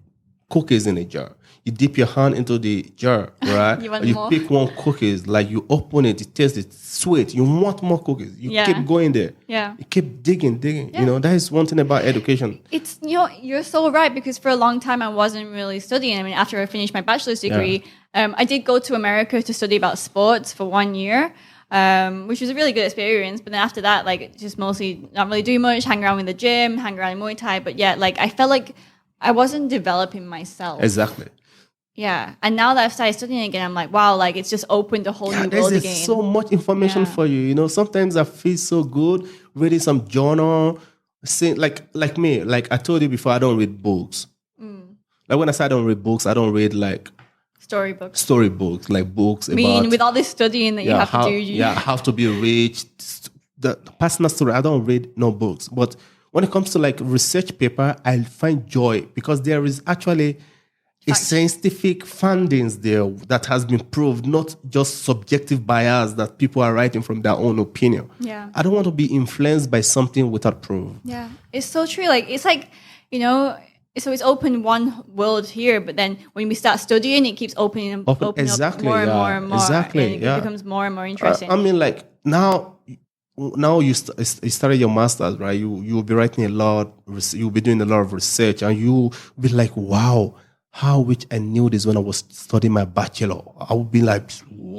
cookies in a jar. You dip your hand into the jar, right? you pick one cookies, like you open it, it tastes it sweet. You want more cookies. You keep going there. Yeah. You keep digging. Yeah. That is one thing about education. It's you're so right, because for a long time I wasn't really studying. I mean, after I finished my bachelor's degree, I did go to America to study about sports for 1 year. which was a really good experience. But then after that, like just mostly not really doing much, hang around in the gym, hang around in Muay Thai. But yeah, like I felt like I wasn't developing myself. Exactly. Yeah. And now that I've started studying again, I'm like, wow, like it's just opened a whole new world There's again. so much information for you. You know, sometimes I feel so good reading some journal. Like me, like I told you before, I don't read books. Like when I say I don't read books, I don't read like storybooks, like books about with all this studying that you have to do. How to be rich, the personal story. I don't read no books. But when it comes to like research paper, I find joy because there is actually a scientific findings there that has been proved, not just subjective bias that people are writing from their own opinion. Yeah. I don't want to be influenced by something without proof. Yeah. It's so true. Like, it's like, you know, so it's open one world here, but then when we start studying, it keeps opening up more and more and more. Exactly. And it becomes more and more interesting. I mean, like now you started your master's, right? You'll be writing a lot, you'll be doing a lot of research, and you'll be like, wow, how which I knew this when I was studying my bachelor. I would be like,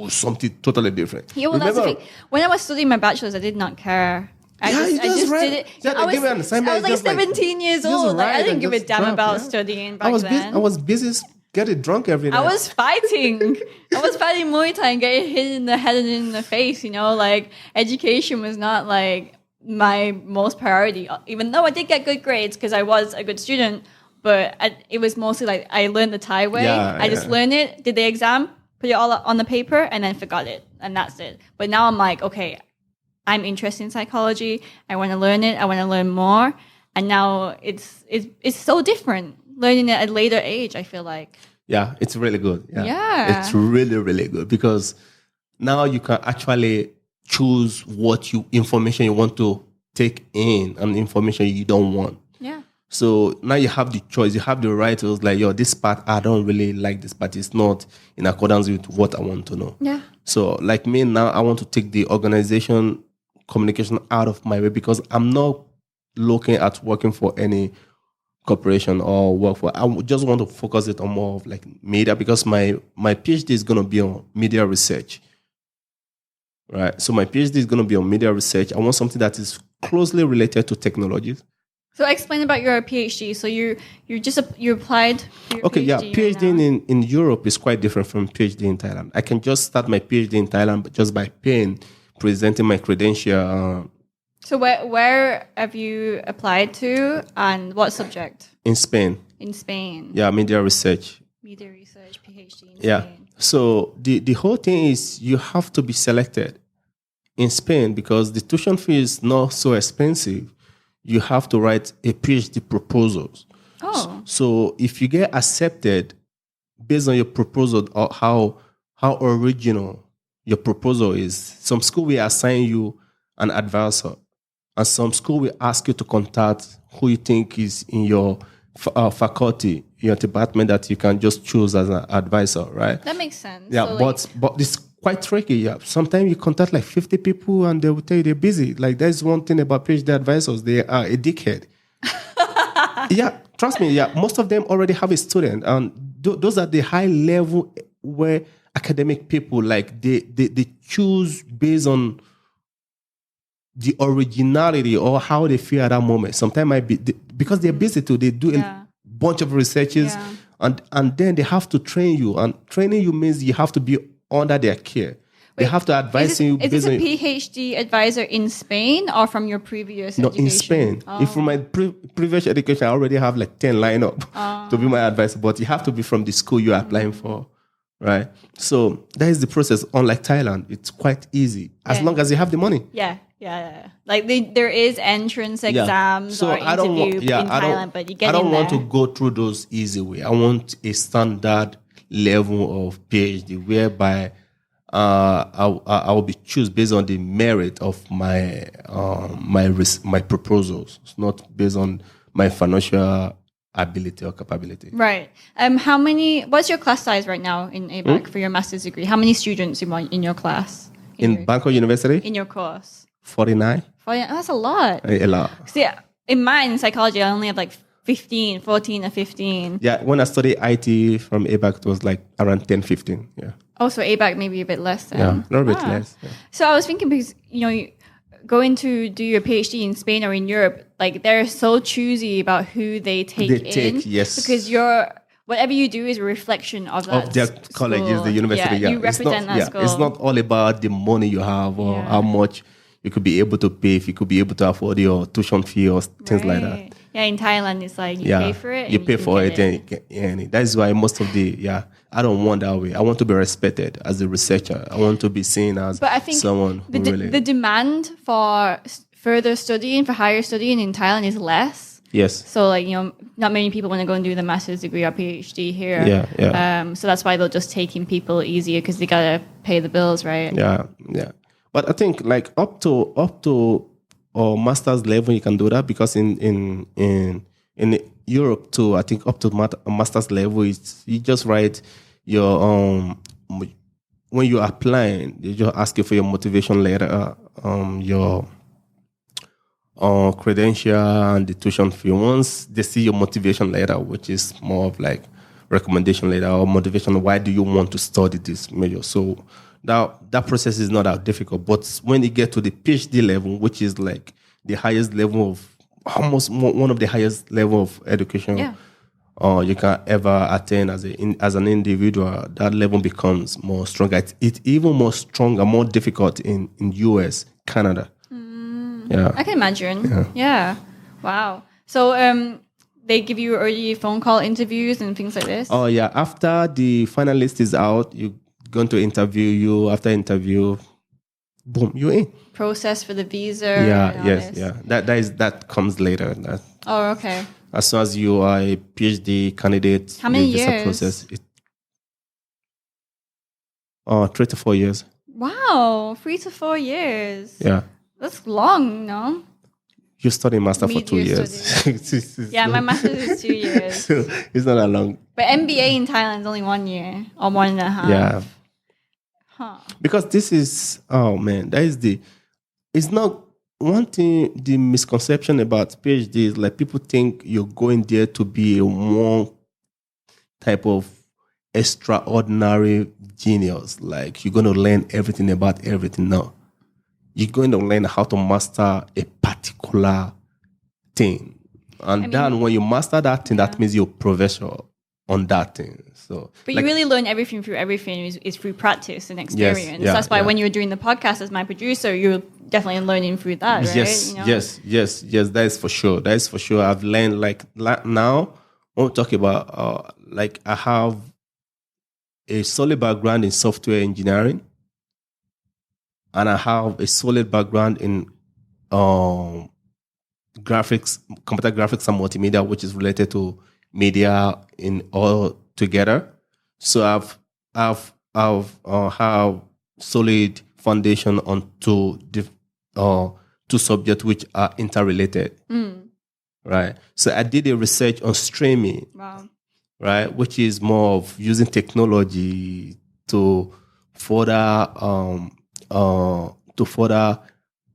something totally different. Yeah, well, that's the thing. When I was studying my bachelor's, I did not care. I just did it. Yeah, I was like 17 years old. Like, I didn't give a damn about studying back then. I was busy getting drunk every night. I was fighting. I was fighting Muay Thai and getting hit in the head and in the face. You know, like education was not like my most priority. Even though I did get good grades because I was a good student, but it was mostly like I learned the Thai way. I just learned it, did the exam, put it all on the paper, and then forgot it, and that's it. But now I'm like, okay, I'm interested in psychology. I want to learn it. I want to learn more. And now it's so different learning it at a later age, I feel like. Yeah, it's really good. Yeah. It's really, really good because now you can actually choose what information you want to take in and information you don't want. Yeah. So now you have the choice. You have the right to like, this part, I don't really like this part. It's not in accordance with what I want to know. Yeah. So like me now, I want to take the organization communication out of my way because I'm not looking at working for any corporation or work for. I just want to focus it on more of like media because my PhD is going to be on media research. Right. So my PhD is going to be on media research. I want something that is closely related to technologies. So explain about your PhD. So you applied for your PhD. PhD in Europe is quite different from PhD in Thailand. I can just start my PhD in Thailand just by presenting my credential. So where have you applied to and what subject? In Spain. In Spain. Yeah, media research. Media research, PhD in Spain. So the whole thing is you have to be selected in Spain because the tuition fee is not so expensive. You have to write a PhD proposals. Oh. So if you get accepted based on your proposal or how original your proposal is, some school will assign you an advisor, and some school will ask you to contact who you think is in your faculty, your department that you can just choose as an advisor, right? That makes sense. Yeah, so but it's quite tricky. Yeah, sometimes you contact like 50 people and they will tell you they're busy. Like there's one thing about PhD advisors, they are a dickhead. Yeah, trust me. Yeah, most of them already have a student, and those are the high level where academic people like they choose based on the originality or how they feel at that moment. Sometimes might be because they're busy too. They do a bunch of researches, and then they have to train you. And training you means you have to be under their care. They have to advise you. Is this a PhD advisor in Spain or from your previous education? No, in Spain. Oh. If from my previous education, I already have like 10 lineup to be my advisor. But you have to be from the school you're applying for, right? So that is the process. Unlike Thailand, it's quite easy as long as you have the money. Yeah. Like there is entrance exams or interview in Thailand, but you get in there. I don't want to go through those easy way. I want a standard level of PhD whereby I will be choose based on the merit of my my proposals. It's not based on my financial ability or capability. Right. What's your class size right now in ABAC for your master's degree? How many students in your class? In Bangkok University? In your course? 49. That's a lot. A lot. See, in mine, in psychology, I only have like 14 or 15. Yeah, when I studied IT from ABAC, it was like around 10, 15. Yeah. Oh, so ABAC maybe a bit less then. Yeah, a little bit less. Yeah. So I was thinking because, going to do your PhD in Spain or in Europe, like they're so choosy about who they take in. Yes. Because whatever you do is a reflection of that of their colleges, the university. Yeah, you represent that school. It's not all about the money you have or how much you could be able to pay, if you could be able to afford your tuition fee or things like that. Yeah, in Thailand, it's like you pay for it. You pay for it, and that's why most of I don't want that way. I want to be respected as a researcher. I want to be seen as someone who the demand for further studying, for higher studying in Thailand is less. Yes. So not many people want to go and do the master's degree or PhD here. Yeah. So that's why they'll just take in people easier because they gotta pay the bills, right? Yeah. But I think like up to master's level, you can do that because in Europe too, I think up to master's level, you just write your when you're applying, they just ask you for your motivation letter, your credential and the tuition fee. Once they see your motivation letter, which is more of like recommendation letter or motivation, why do you want to study this major? So that process is not that difficult. But when you get to the PhD level, which is like the highest level of almost one of the highest level of education you can ever attain as an individual, that level becomes more stronger. It's even more stronger, more difficult in US, Canada. Yeah, I can imagine. Yeah. Wow. So they give you early phone call interviews and things like this? Oh, yeah. After the final list is out, you're going to interview you. After interview, boom, you're in. Process for the visa. Yeah. That comes later. Okay. As soon as you are a PhD candidate, how many visa years? Process, 3 to 4 years. Wow, 3 to 4 years. Yeah. That's long, no? You study master for 2 years. Yeah, my master's is 2 years. So it's not that long. But MBA in Thailand is only 1 year or 1.5. Yeah. Huh. Because this is, it's not one thing, the misconception about PhD is like people think you're going there to be a one type of extraordinary genius. Like you're going to learn everything about everything. No. You're going to learn how to master a particular thing. And then when you master that thing, that means you're a professor on that thing. But you really learn everything through everything is through practice and experience. Yes, that's why when you're doing the podcast as my producer, you're definitely learning through that, right? Yes. That is for sure. I've learned like now, when we talk about I have a solid background in software engineering. And I have a solid background in graphics, computer graphics and multimedia, which is related to media in all together. So I've have solid foundation on two subjects which are interrelated. Right. So I did a research on streaming. Wow. Right, which is more of using technology to further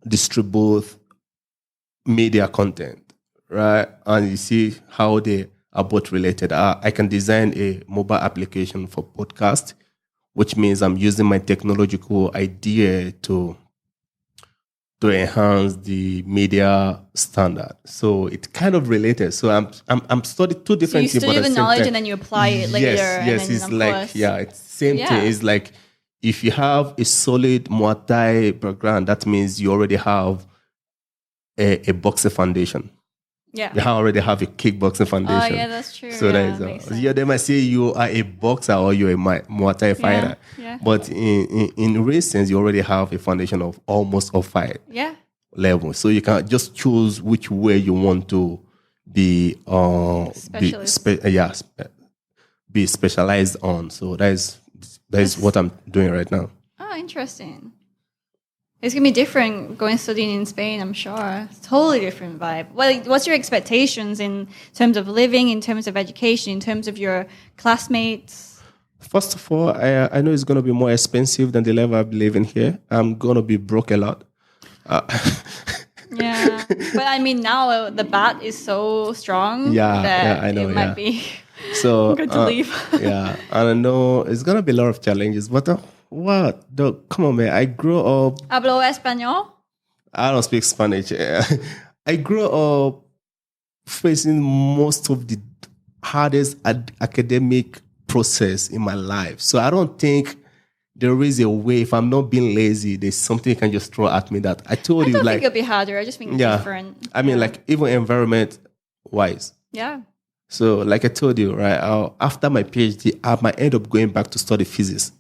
distribute media content, right? And you see how they are both related. I can design a mobile application for podcast, which means I'm using my technological idea to enhance the media standard. So it's kind of related. So I'm studying two different things. So you study the knowledge and then you apply it later. Yes, it's like it's same thing. It's like if you have a solid Muay Thai background, that means you already have a boxing foundation. Yeah. You already have a kickboxing foundation. Oh, yeah, that's true. So that is they might say you are a boxer or you're a Muay Thai fighter. Yeah. But in real sense, you already have a foundation of almost a fight level. So you can just choose which way you want to be be specialized on. So that is what I'm doing right now. Oh, interesting. It's going to be different going studying in Spain, I'm sure. It's a totally different vibe. Well, what's your expectations in terms of living, in terms of education, in terms of your classmates? First of all, I know it's going to be more expensive than the level I'm living here. I'm going to be broke a lot. Yeah. But I mean, now the baht is so strong that I know, it might be So Good to leave. yeah, and I know it's gonna be a lot of challenges, but what? Come on, man. I grew up. Hablo español? I don't speak Spanish. I grew up facing most of the hardest academic process in my life. So I don't think there is a way, if I'm not being lazy, there's something you can just throw at me that I told I you. don't Like, think it'll be harder. I just think it's different. I mean, like, even environment wise. Yeah. So, like I told you, right, after my PhD, I might end up going back to study physics.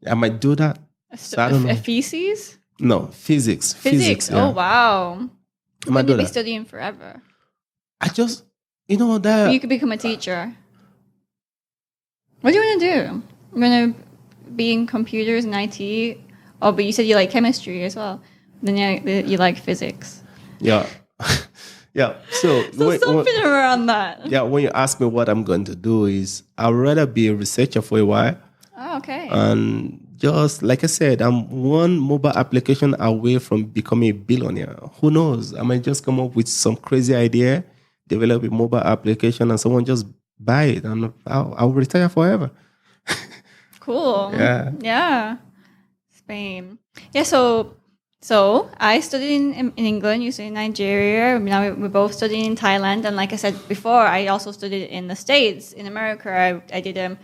I might do that. So I don't know. Feces? No, physics. Physics. Yeah. Oh, wow. I might You'll do be that. studying forever. I just, that. You could become a teacher. What do you want to do? You want to be in computers and IT? Oh, but you said you like chemistry as well. Then you like physics. Yeah. Yeah. So something around that. Yeah, when you ask me what I'm going to do is I'd rather be a researcher for a while. Oh, okay. And just like I said, I'm one mobile application away from becoming a billionaire. Who knows? I might just come up with some crazy idea, develop a mobile application, and someone just buy it, and I'll retire forever. Cool. Yeah. Yeah. Spain. Yeah. So I studied in England. You studied in Nigeria. Now we're both studying in Thailand. And like I said before, I also studied in the States. In America, I did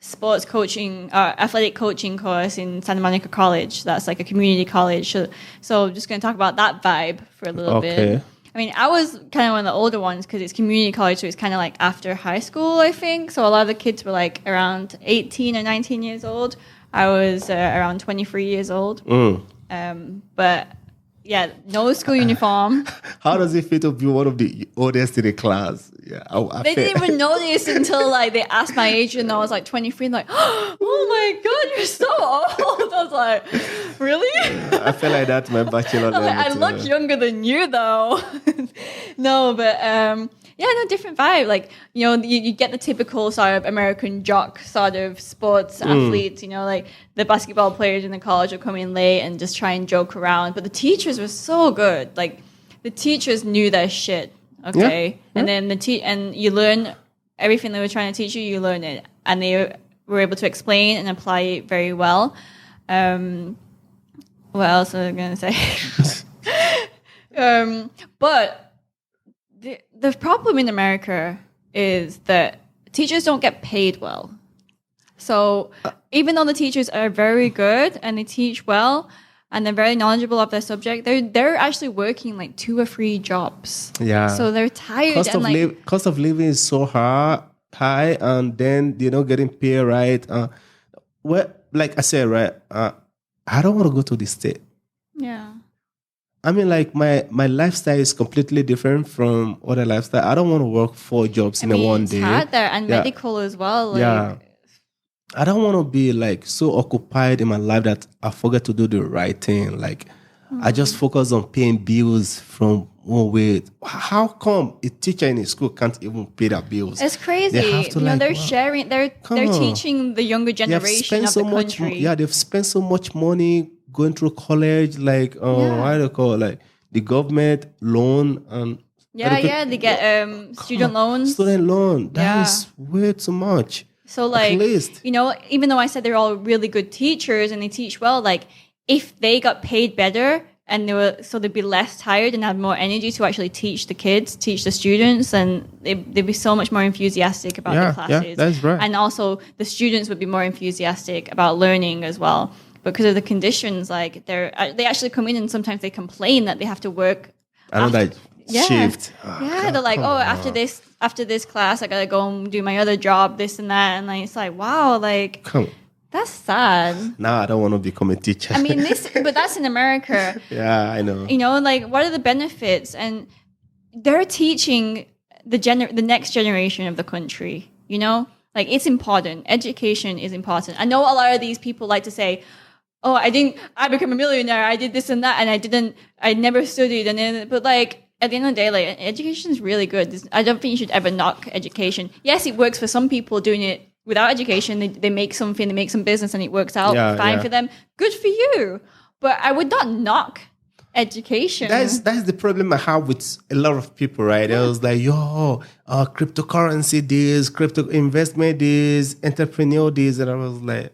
sports coaching, athletic coaching course in Santa Monica College. That's like a community college. So just going to talk about that vibe for a little bit. I mean, I was kind of one of the older ones because it's community college, so it's kind of like after high school, I think. So a lot of the kids were like around 18 or 19 years old. I was around 23 years old. But yeah, no school uniform. How does it feel to be one of the oldest in the class? Yeah, they didn't even notice until like they asked my age, and I was like 23, and like, oh my god, you're so old. I was like, really? I feel like that's my bachelor level. I look younger than you, though. No, but different vibe. Like, you get the typical sort of American jock sort of sports athletes. Like the basketball players in the college will come in late and just try and joke around. But the teachers were so good. Like the teachers knew their shit. Okay, and then and you learn everything they were trying to teach you. You learn it, and they were able to explain and apply it very well. What else was I going to say? But the problem in America is that teachers don't get paid well. So even though the teachers are very good and they teach well and they're very knowledgeable of their subject, they're actually working like 2 or 3 jobs. Yeah. So they're tired. Cost of living is so high, and then they're not getting paid right. Well, like I said, right, I don't want to go to the state. Yeah. I mean, like my lifestyle is completely different from other lifestyle. I don't want to work 4 jobs in one day. It's hard there, and medical as well. Yeah. I don't want to be like so occupied in my life that I forget to do the right thing. Like I just focus on paying bills from one way. How come a teacher in a school can't even pay their bills? It's crazy. They have to they're sharing. They're teaching the younger generation of the country. They've spent so much money going through college. Like what do you call it? Like the government loan and they get student loans. Student loan. That is way too much. So like, even though I said they're all really good teachers and they teach well, like if they got paid better and they'd be less tired and have more energy to actually teach the kids, teach the students, and they'd be so much more enthusiastic about the classes. Yeah, that's right. And also the students would be more enthusiastic about learning as well. Because of the conditions, like they actually come in and sometimes they complain that they have to work. Shift. They're like, after this class, I gotta go and do my other job, this and that, and like, it's like, wow, like that's sad. Now I don't want to become a teacher. I mean, but that's in America. Yeah, I know. Like what are the benefits? And they're teaching the next generation of the country. Like it's important. Education is important. I know a lot of these people like to say, oh, I became a millionaire, I did this and that, and I never studied. But like, at the end of the day, like, education is really good. I don't think you should ever knock education. Yes, it works for some people doing it without education. They make something, they make some business and it works out fine for them. Good for you. But I would not knock education. That's the problem I have with a lot of people, right? I was like, cryptocurrency this, crypto investment this, entrepreneur this. And I was like,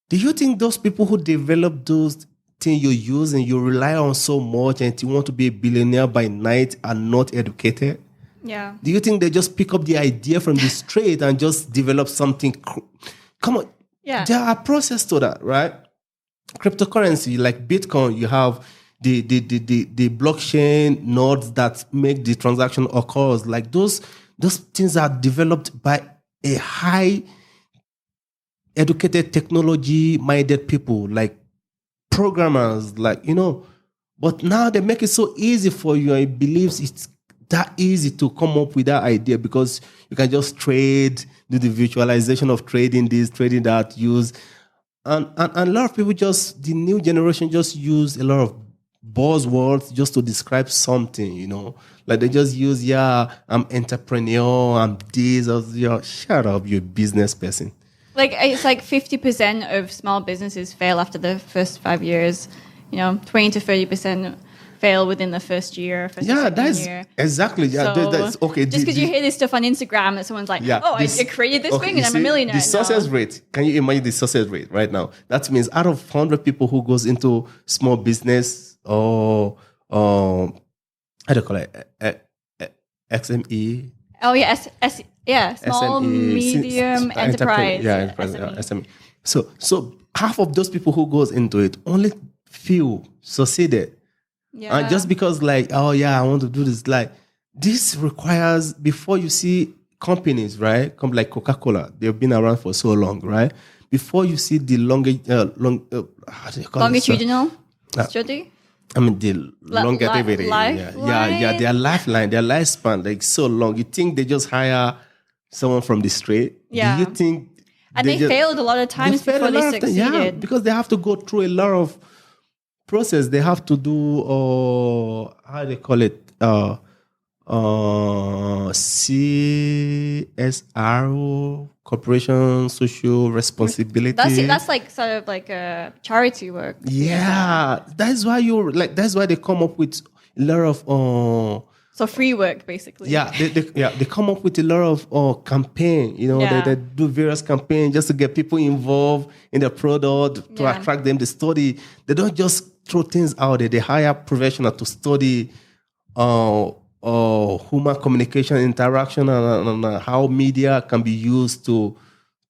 do you think those people who develop those things you use and you rely on so much and you want to be a billionaire by night are not educated? Yeah. Do you think they just pick up the idea from the street and just develop something? Come on. Yeah. There are processes to that, right? Cryptocurrency, like Bitcoin, you have the blockchain nodes that make the transaction occurs. Like those things are developed by a high educated, technology-minded people, like programmers, like, but now they make it so easy for you. I believe it's that easy to come up with that idea because you can just trade, do the visualization of trading this, trading that, use. And a lot of people the new generation just use a lot of buzzwords just to describe something, Like they just use, I'm entrepreneur, I'm this, or shut up, you're a business person. Like it's like 50% of small businesses fail after the first 5 years. 20 to 30% fail within the first year. Year. Exactly. Yeah, so that's okay. Just because you hear this stuff on Instagram that someone's like, I created this thing and I'm a millionaire. The success rate. Can you imagine the success rate right now? That means out of 100 people who goes into small business or how do you call it? XME. Oh yeah, small, SME, medium enterprise. SME. So half of those people who goes into it, only few succeeded. Yeah. And just because I want to do this, like this requires, before you see companies, right? Come like Coca-Cola, they've been around for so long, right? Before you see the longitudinal study. I mean the longevity, their lifeline, their lifespan, like so long. You think they just hire someone from the street? Do you think? And they failed a lot of times before they succeeded. Yeah, because they have to go through a lot of process. They have to do, how do they call it? CSR, corporation social responsibility. That's like sort of like a charity work. Yeah, that's why that's why they come up with a lot of so free work basically. Yeah, they come up with a lot of campaign. They do various campaigns just to get people involved in the product to attract them to study. They don't just throw things out there. They hire professionals to study human communication, interaction, and how media can be used to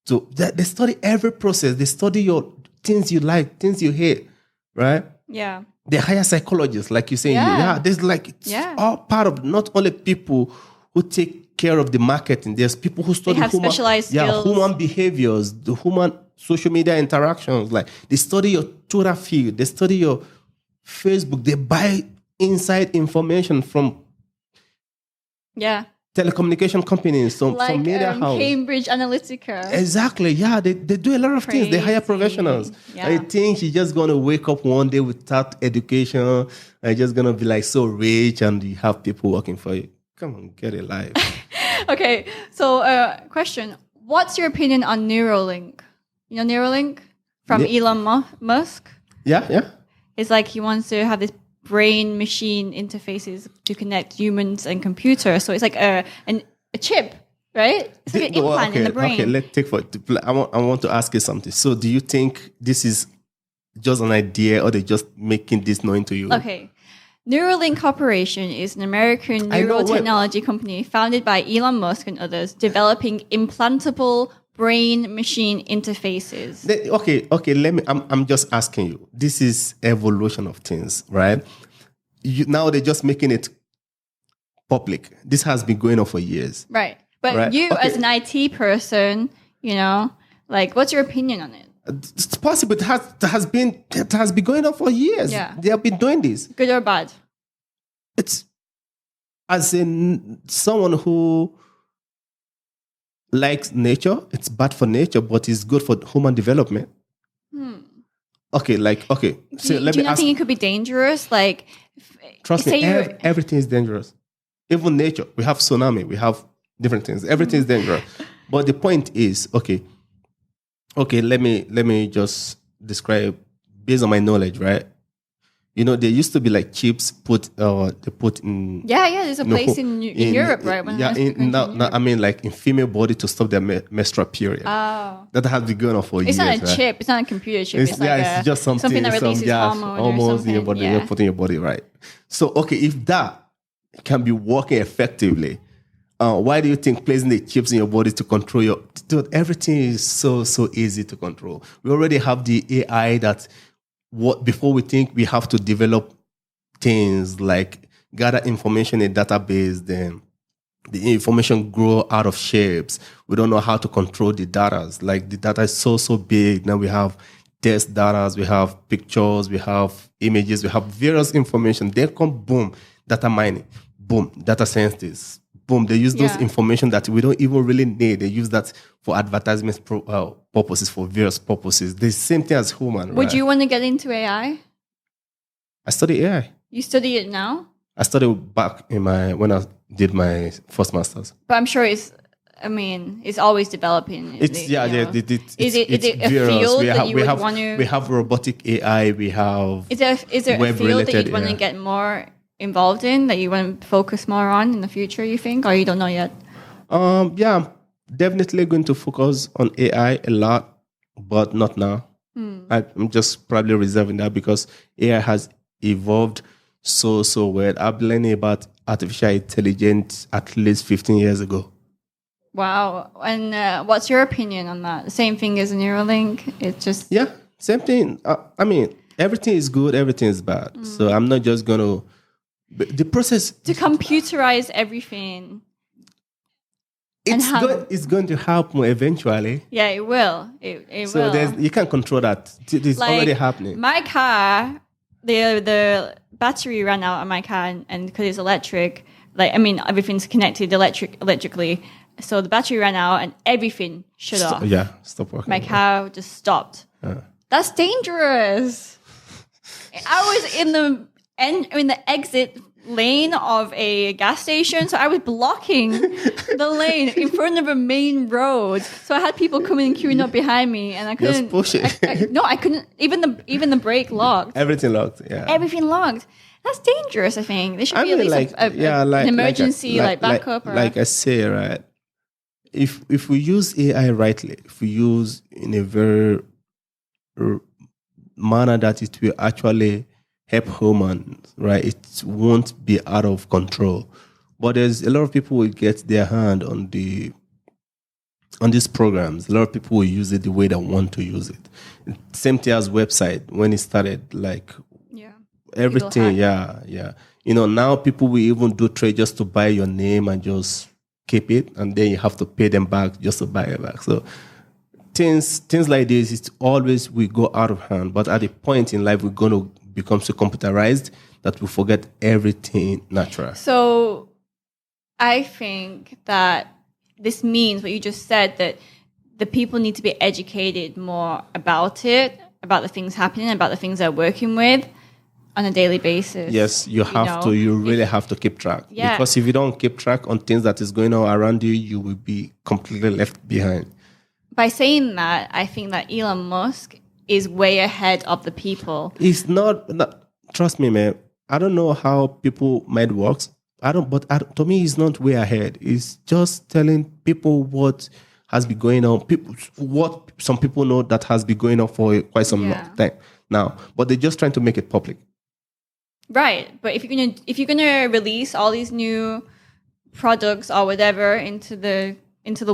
they study every process. They study your things you like, things you hate, right? Yeah. They hire psychologists, like you say. Yeah, there's all part of not only people who take care of the marketing. There's people who study specialized skills. Human behaviors, the human social media interactions. Like they study your Twitter feed, they study your Facebook. They buy inside information from telecommunication companies, some media house. Cambridge Analytica. Exactly, yeah. They do a lot of things. They hire professionals. Yeah. I think she's just going to wake up one day without education and just going to be like so rich and you have people working for you. Come on, get a life. Okay, so question. What's your opinion on Neuralink? You know Neuralink? From Elon Musk? Yeah. It's like he wants to have this brain-machine interfaces to connect humans and computers. So it's like a chip, right? It's like an implant in the brain. Okay, let's take I want to ask you something. So do you think this is just an idea or they're just making this known to you? Okay. Neuralink Corporation is an American neurotechnology company founded by Elon Musk and others, developing implantable brain-machine interfaces. Okay. I'm just asking you. This is evolution of things, right? Now they're just making it public. This has been going on for years, right? But you, as an IT person, what's your opinion on it? It's possible. It has been going on for years. Yeah, they have been doing this. Good or bad? It's as in someone who likes nature. It's bad for nature, but it's good for human development. Okay. So do you not think it could be dangerous? Like, trust me, everything is dangerous. Even nature. We have tsunami. We have different things. Everything is dangerous. But the point is, okay. Let me just describe based on my knowledge, right? There used to be like chips they put in. Yeah. There's a place in Europe, right? I mean, like in female body to stop their menstrual period. Oh. That has been going on for years. It's not a right? chip. It's not a computer chip. It's just something that releases hormones in your body. You put in your body, right? So, okay, if that can be working effectively, why do you think placing the chips in your body to control dude, everything is so easy to control. We already have the AI that before we think we have to develop things like gather information in a database, then the information grow out of shapes. We don't know how to control the data. Like the data is so big. Now we have text data, we have pictures, we have images, we have various information. Then come boom, data mining, boom, data scientists, boom. They use those information that we don't even really need. They use that for advertisement purposes, for various purposes. The same thing as human. Would you want to get into AI? I study AI. You study it now? I studied back when I did my first master's. But I'm sure it's always developing. Is it a field that you would want to? We have robotic AI. We have. Is there a field that you want to get more involved in, that you want to focus more on in the future? You think, or you don't know yet? I'm definitely going to focus on AI a lot, but not now. I'm just probably reserving that because AI has evolved so well. I've been learning about artificial intelligence at least 15 years ago. Wow. And what's your opinion on that? Same thing as Neuralink? It's just... Yeah, same thing. Everything is good, everything is bad. So I'm not just going to... The process... To computerize everything... It's going to happen eventually. Yeah, it will. It will. So you can't control that. It's already happening. My car, the battery ran out on my car, and because it's electric, everything's connected electrically. So the battery ran out, and everything shut off. Yeah, stop working. My car just stopped. That's dangerous. I was in the exit lane of a gas station, so I was blocking the lane in front of a main road. So I had people coming and queuing up behind me, and I couldn't push it. I couldn't. Even the brake locked. Everything locked. Yeah. Everything locked. That's dangerous. I think there should be at least an emergency backup. Like I say, right? If we use AI rightly, if we use in a very manner that it will actually help humans, right? It won't be out of control. But there's a lot of people will get their hand on these programs. A lot of people will use it the way they want to use it. Same thing as website when it started, everything. Yeah. Now people will even do trade just to buy your name and just keep it, and then you have to pay them back just to buy it back. So things like this, it's always we go out of hand. But at a point in life, we're going to become so computerized that we forget everything natural. So I think that this means what you just said, that the people need to be educated more about it, about the things happening, about the things they're working with on a daily basis. Yes, you really have to keep track. Yeah. Because if you don't keep track on things that is going on around you, you will be completely left behind. By saying that, I think that Elon Musk is way ahead of the people. It's not trust me, man. I don't know how people mind works. To me, he's not way ahead. It's just telling people what has been going on. What some people know that has been going on for quite some long time now, but they're just trying to make it public. Right, but if you're gonna release all these new products or whatever into the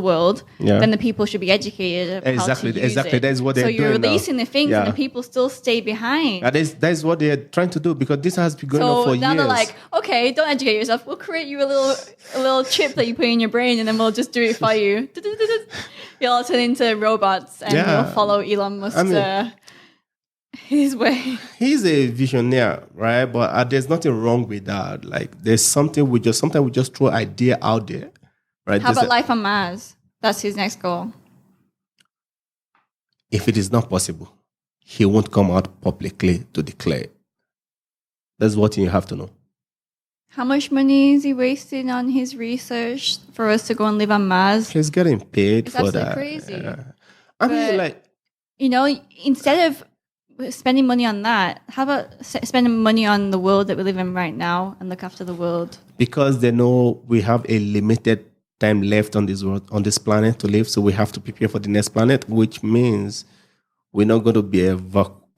world, then the people should be educated. Exactly. That's what they're doing. So you're releasing now. the things, and the people still stay behind. That's what they're trying to do, because this has been going on for years. So now they're like, okay, don't educate yourself. We'll create you a little chip that you put in your brain, and then we'll just do it for you. You'll all turn into robots, and you'll follow Elon Musk. His way. He's a visionary, right? But there's nothing wrong with that. Like, there's sometimes we just throw idea out there. Right? How about life on Mars? That's his next goal. If it is not possible, he won't come out publicly to declare. That's what you have to know. How much money is he wasting on his research for us to go and live on Mars? He's getting paid for that. It's crazy. I mean, instead of spending money on that, how about spending money on the world that we live in right now and look after the world? Because they know we have a limited time left on this world, on this planet to live, so we have to prepare for the next planet, which means we're not going to be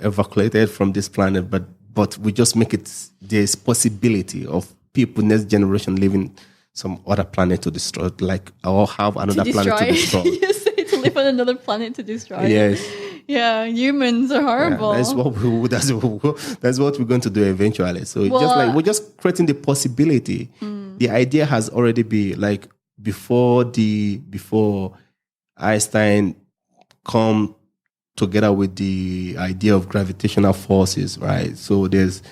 evacuated from this planet, but we just make it, there's possibility of people, next generation, living some other planet to destroy, like, or have another planet to destroy. You say to live on another planet to destroy. Yes. Yeah, humans are horrible. Yeah, that's what we're going to do eventually. So just like we're just creating the possibility. The idea has already been like before Einstein come together with the idea of gravitational forces, right? So the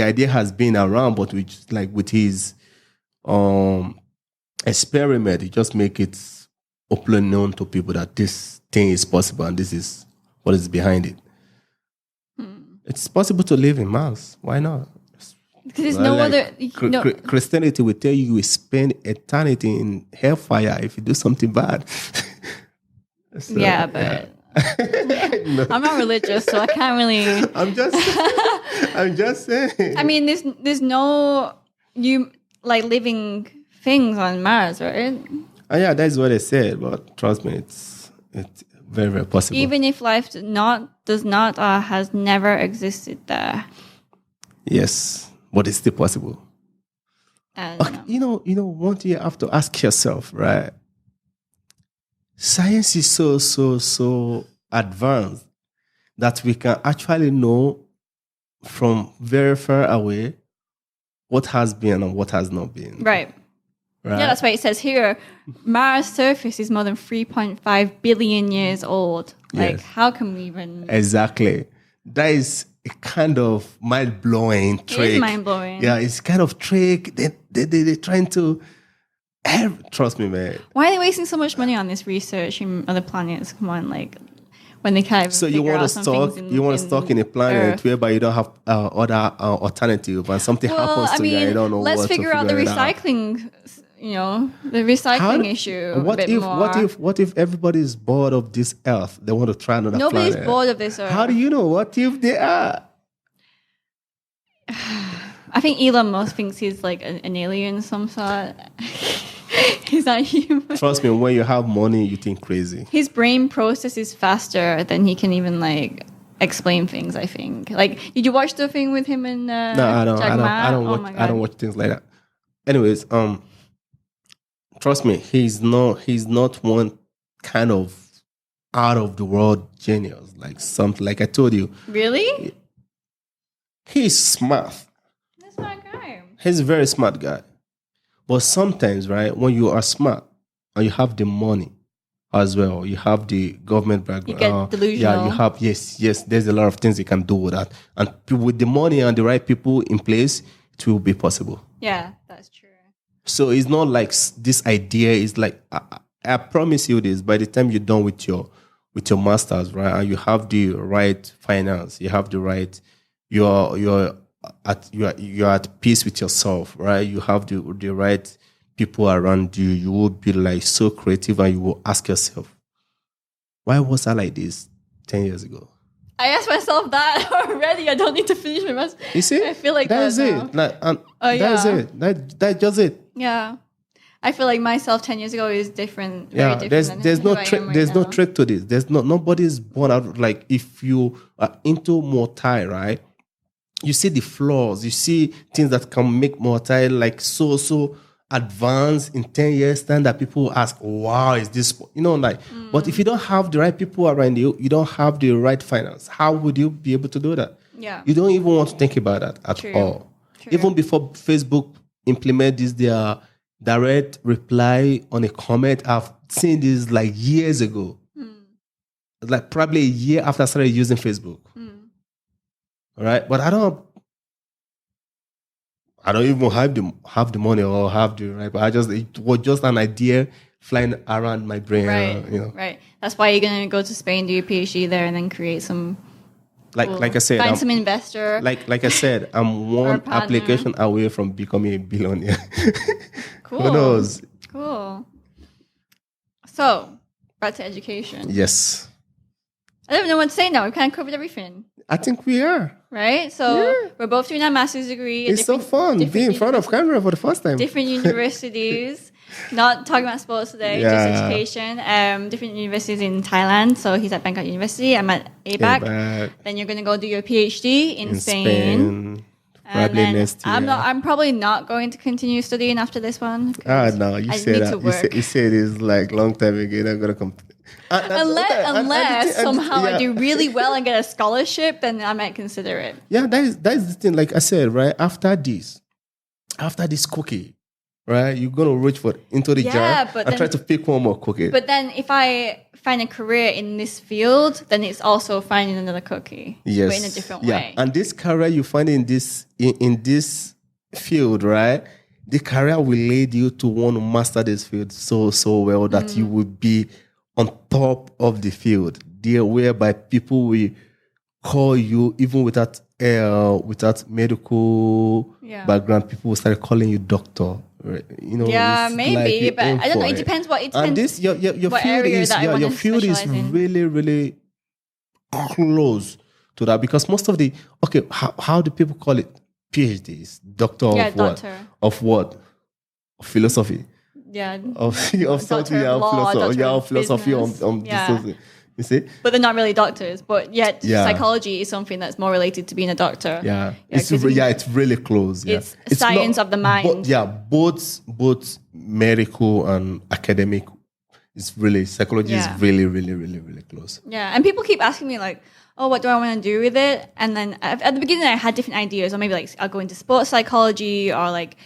idea has been around, but we just like with his experiment, he just make it openly known to people that this thing is possible and this is what is behind it. It's possible to live in Mars. Why not? Because there's Christianity will tell you spend eternity in hellfire if you do something bad. So, but I'm not religious, so I can't really. I'm just saying. I mean, there's no living things on Mars, right? Yeah, that's what they said. But trust me, it's very, very possible. Even if life has never existed there. Yes, but it's still possible. You know, one thing you have to ask yourself, right? Science is so advanced that we can actually know from very far away what has been and what has not been. Right. Yeah, that's why it says here, Mars' surface is more than 3.5 billion years old. Like, how can we even... Exactly. That is a kind of mind-blowing trick. It is mind-blowing. Yeah, it's kind of trick. They're trying to... Trust me, man. Why are they wasting so much money on this research in other planets? Come on, like... When they can't even so you want to stock in a planet Earth, whereby you don't have other alternative, and something happens to you, you don't know. Let's figure out the recycling. The recycling issue. What if everybody is bored of this Earth? They want to try another planet. Nobody's bored of this Earth. How do you know? What if they are? I think Elon Musk thinks he's like an alien of some sort. He's not human. Trust me, when you have money, you think crazy. His brain processes faster than he can even explain things, I think. Like, did you watch the thing with him and No, I don't watch things like that. Anyways, trust me, he's not one kind of out of the world genius, like something like I told you. Really? He's smart. That's a smart guy. He's a very smart guy. But sometimes, right, when you are smart and you have the money as well, you have the government background. You get delusional. Yeah, you have, yes, there's a lot of things you can do with that. And with the money and the right people in place, it will be possible. Yeah, that's true. So it's not like this idea is like, I promise you this, by the time you're done with your masters, right, and you have the right finance, you have the right, you're at peace with yourself, right? You have the right people around you. You will be like so creative, and you will ask yourself, why was I like this 10 years ago? I asked myself that already. I don't need to finish my master. You see? I feel like that's it. That's it. That's just it. Yeah. I feel like myself 10 years ago is different. Yeah, very different there's no trick. There's no trick to this. Nobody's born out. Like, if you are into Muay Thai, right? You see the flaws. You see things that can make Muay Thai like so advanced in 10 years time that people ask, wow, is this, but if you don't have the right people around you, you don't have the right finance, how would you be able to do that? Yeah. You don't even want to think about that at all. True. Even before Facebook implement this, their direct reply on a comment, I've seen this like years ago. Like probably a year after I started using Facebook. All right, but I don't even have the money or have the right. But it was just an idea flying around my brain. Right, right. That's why you're gonna go to Spain, do your PhD there, and then create some. Like I said, find some investor. Like I said, I'm one application away from becoming a billionaire. Cool. Who knows? Cool. So back to education. Yes. I don't know what to say now. We've kind of covered everything. I think we are. Right? So we're both doing our master's degree. It's so fun being in front of camera for the first time. Different universities. Not talking about sports today, just education. Different universities in Thailand. So he's at Bangkok University. I'm at ABAC. Then you're going to go do your PhD in Spain. Probably next year. I'm probably not going to continue studying after this one. No, you said that. You said it's like long time ago. You're not going to come. Unless somehow I do really well and get a scholarship, then I might consider it. Yeah, that is the thing. Like I said, right after this cookie, right, you're gonna reach into the jar and try to pick one more cookie. But then, if I find a career in this field, then it's also finding another cookie, but in a different way. And this career you find in this field, right? The career will lead you to want to master this field so well that you will be on top of the field, there whereby people will call you even without medical background. People will start calling you doctor. Right? You know, maybe, like but I don't know. It depends what it depends. And this your field is really really close to that because most of the how do people call it? PhDs, doctor of what? Of philosophy. Of something, philosophy on this. You see, but they're not really doctors. But yet, psychology is something that's more related to being a doctor. It's really close. It's science of the mind. Both medical and academic. It's really psychology is really, really, really, really close. Yeah, and people keep asking me like, oh, what do I want to do with it? And then at the beginning, I had different ideas, or maybe like I'll go into sports psychology or like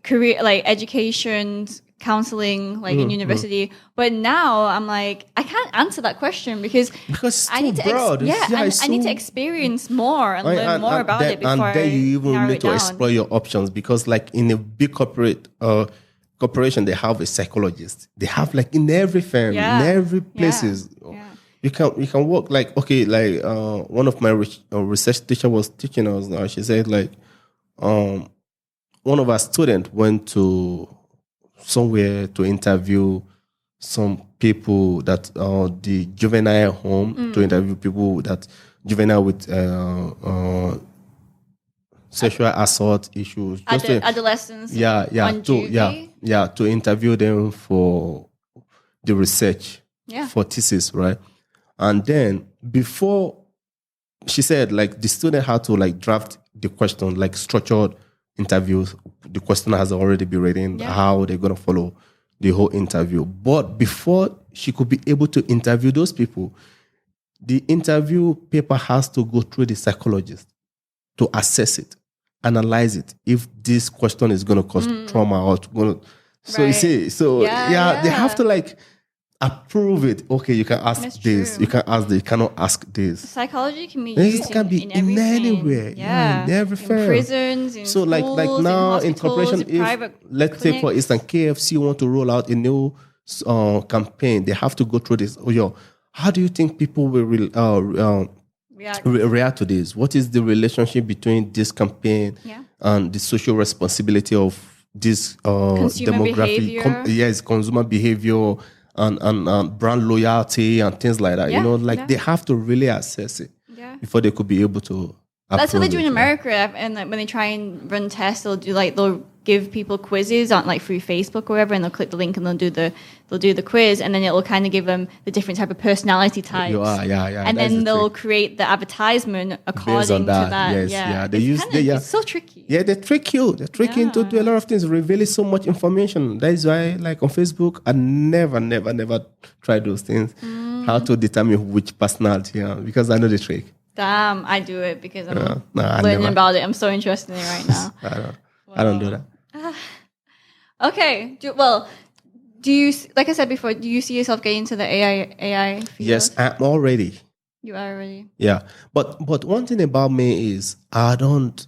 career, like education, counseling, like in university. But now I'm like, I can't answer that question because it's I need to broad. I need to experience more and learn more about it before and then you even need to explore your options because like in a big corporation, they have a psychologist. They have like in every firm, in every places. You can work like one of my research teacher was teaching us now. She said like one of our students went to somewhere to interview some people that the juvenile home to interview people that juvenile with sexual assault issues. Adolescents. To interview them for the research for thesis, right? And then before she said like the student had to like draft the question, like structured interviews. The question has already been written, how they're going to follow the whole interview. But before she could be able to interview those people, the interview paper has to go through the psychologist to assess it, analyze it, if this question is going to cause trauma or going to... So you see, they have to like approve it. Okay, you can ask this. You can ask this. You cannot ask this. Psychology can be used in anywhere. Yeah, in every firm. In prisons, in schools, like now in corporation, let's say for instance, KFC want to roll out a new campaign, they have to go through this. How do you think people will react to this? What is the relationship between this campaign and the social responsibility of this demographic? Consumer behavior. And brand loyalty and things like that. They have to really assess it before they could be able to. That's what they do in America, and like when they try and run tests, they'll give people quizzes on like through Facebook or whatever, and they'll click the link and they'll do the quiz, and then it'll kind of give them the different type of personality types. And then they'll create the advertisement according to that. It's so tricky. Yeah, they trick you. They trick you into do a lot of things, revealing so much information. That is why, like on Facebook, I never try those things. How to determine which personality, because I know the trick. Damn, I do it because I'm learning about it. I'm so interested in it right now. I don't do that. Okay. Do you, like I said before, do you see yourself getting into the AI field? Yes, I'm already. You are already? Yeah. But one thing about me is I don't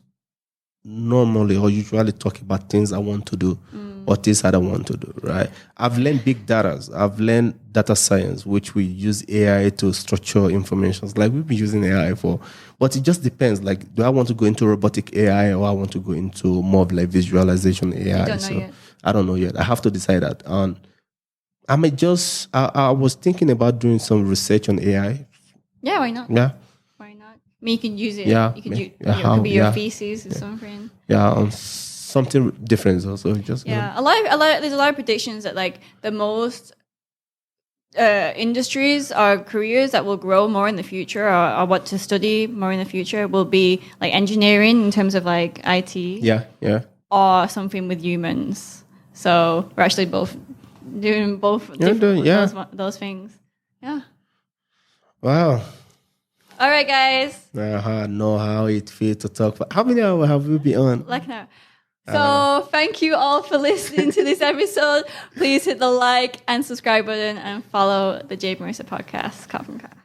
normally or usually talk about things I want to do or things I don't want to do, right? I've learned big data. I've learned data science, which we use AI to structure information. Like we've been using AI for, but it just depends. Like, do I want to go into robotic AI or I want to go into more of like visualization AI? You don't know yet. I don't know yet. I have to decide that. And I may just. I was thinking about doing some research on AI. Yeah, why not? Yeah. Why not? I mean, you can use it. Yeah, You can yeah, use yeah, it could be your yeah. thesis or something. Yeah, on something different also. Just Yeah, there's a lot of predictions that like the most industries or careers that will grow more in the future, or what to study more in the future, will be like engineering in terms of like IT. Yeah, yeah. Or something with humans. So we're actually both doing both those things. Yeah. Wow. All right, guys. I know how it feels to talk. How many hours have we been on? Like now. So thank you all for listening to this episode. Please hit the like and subscribe button and follow the Jade Marrisa Podcast.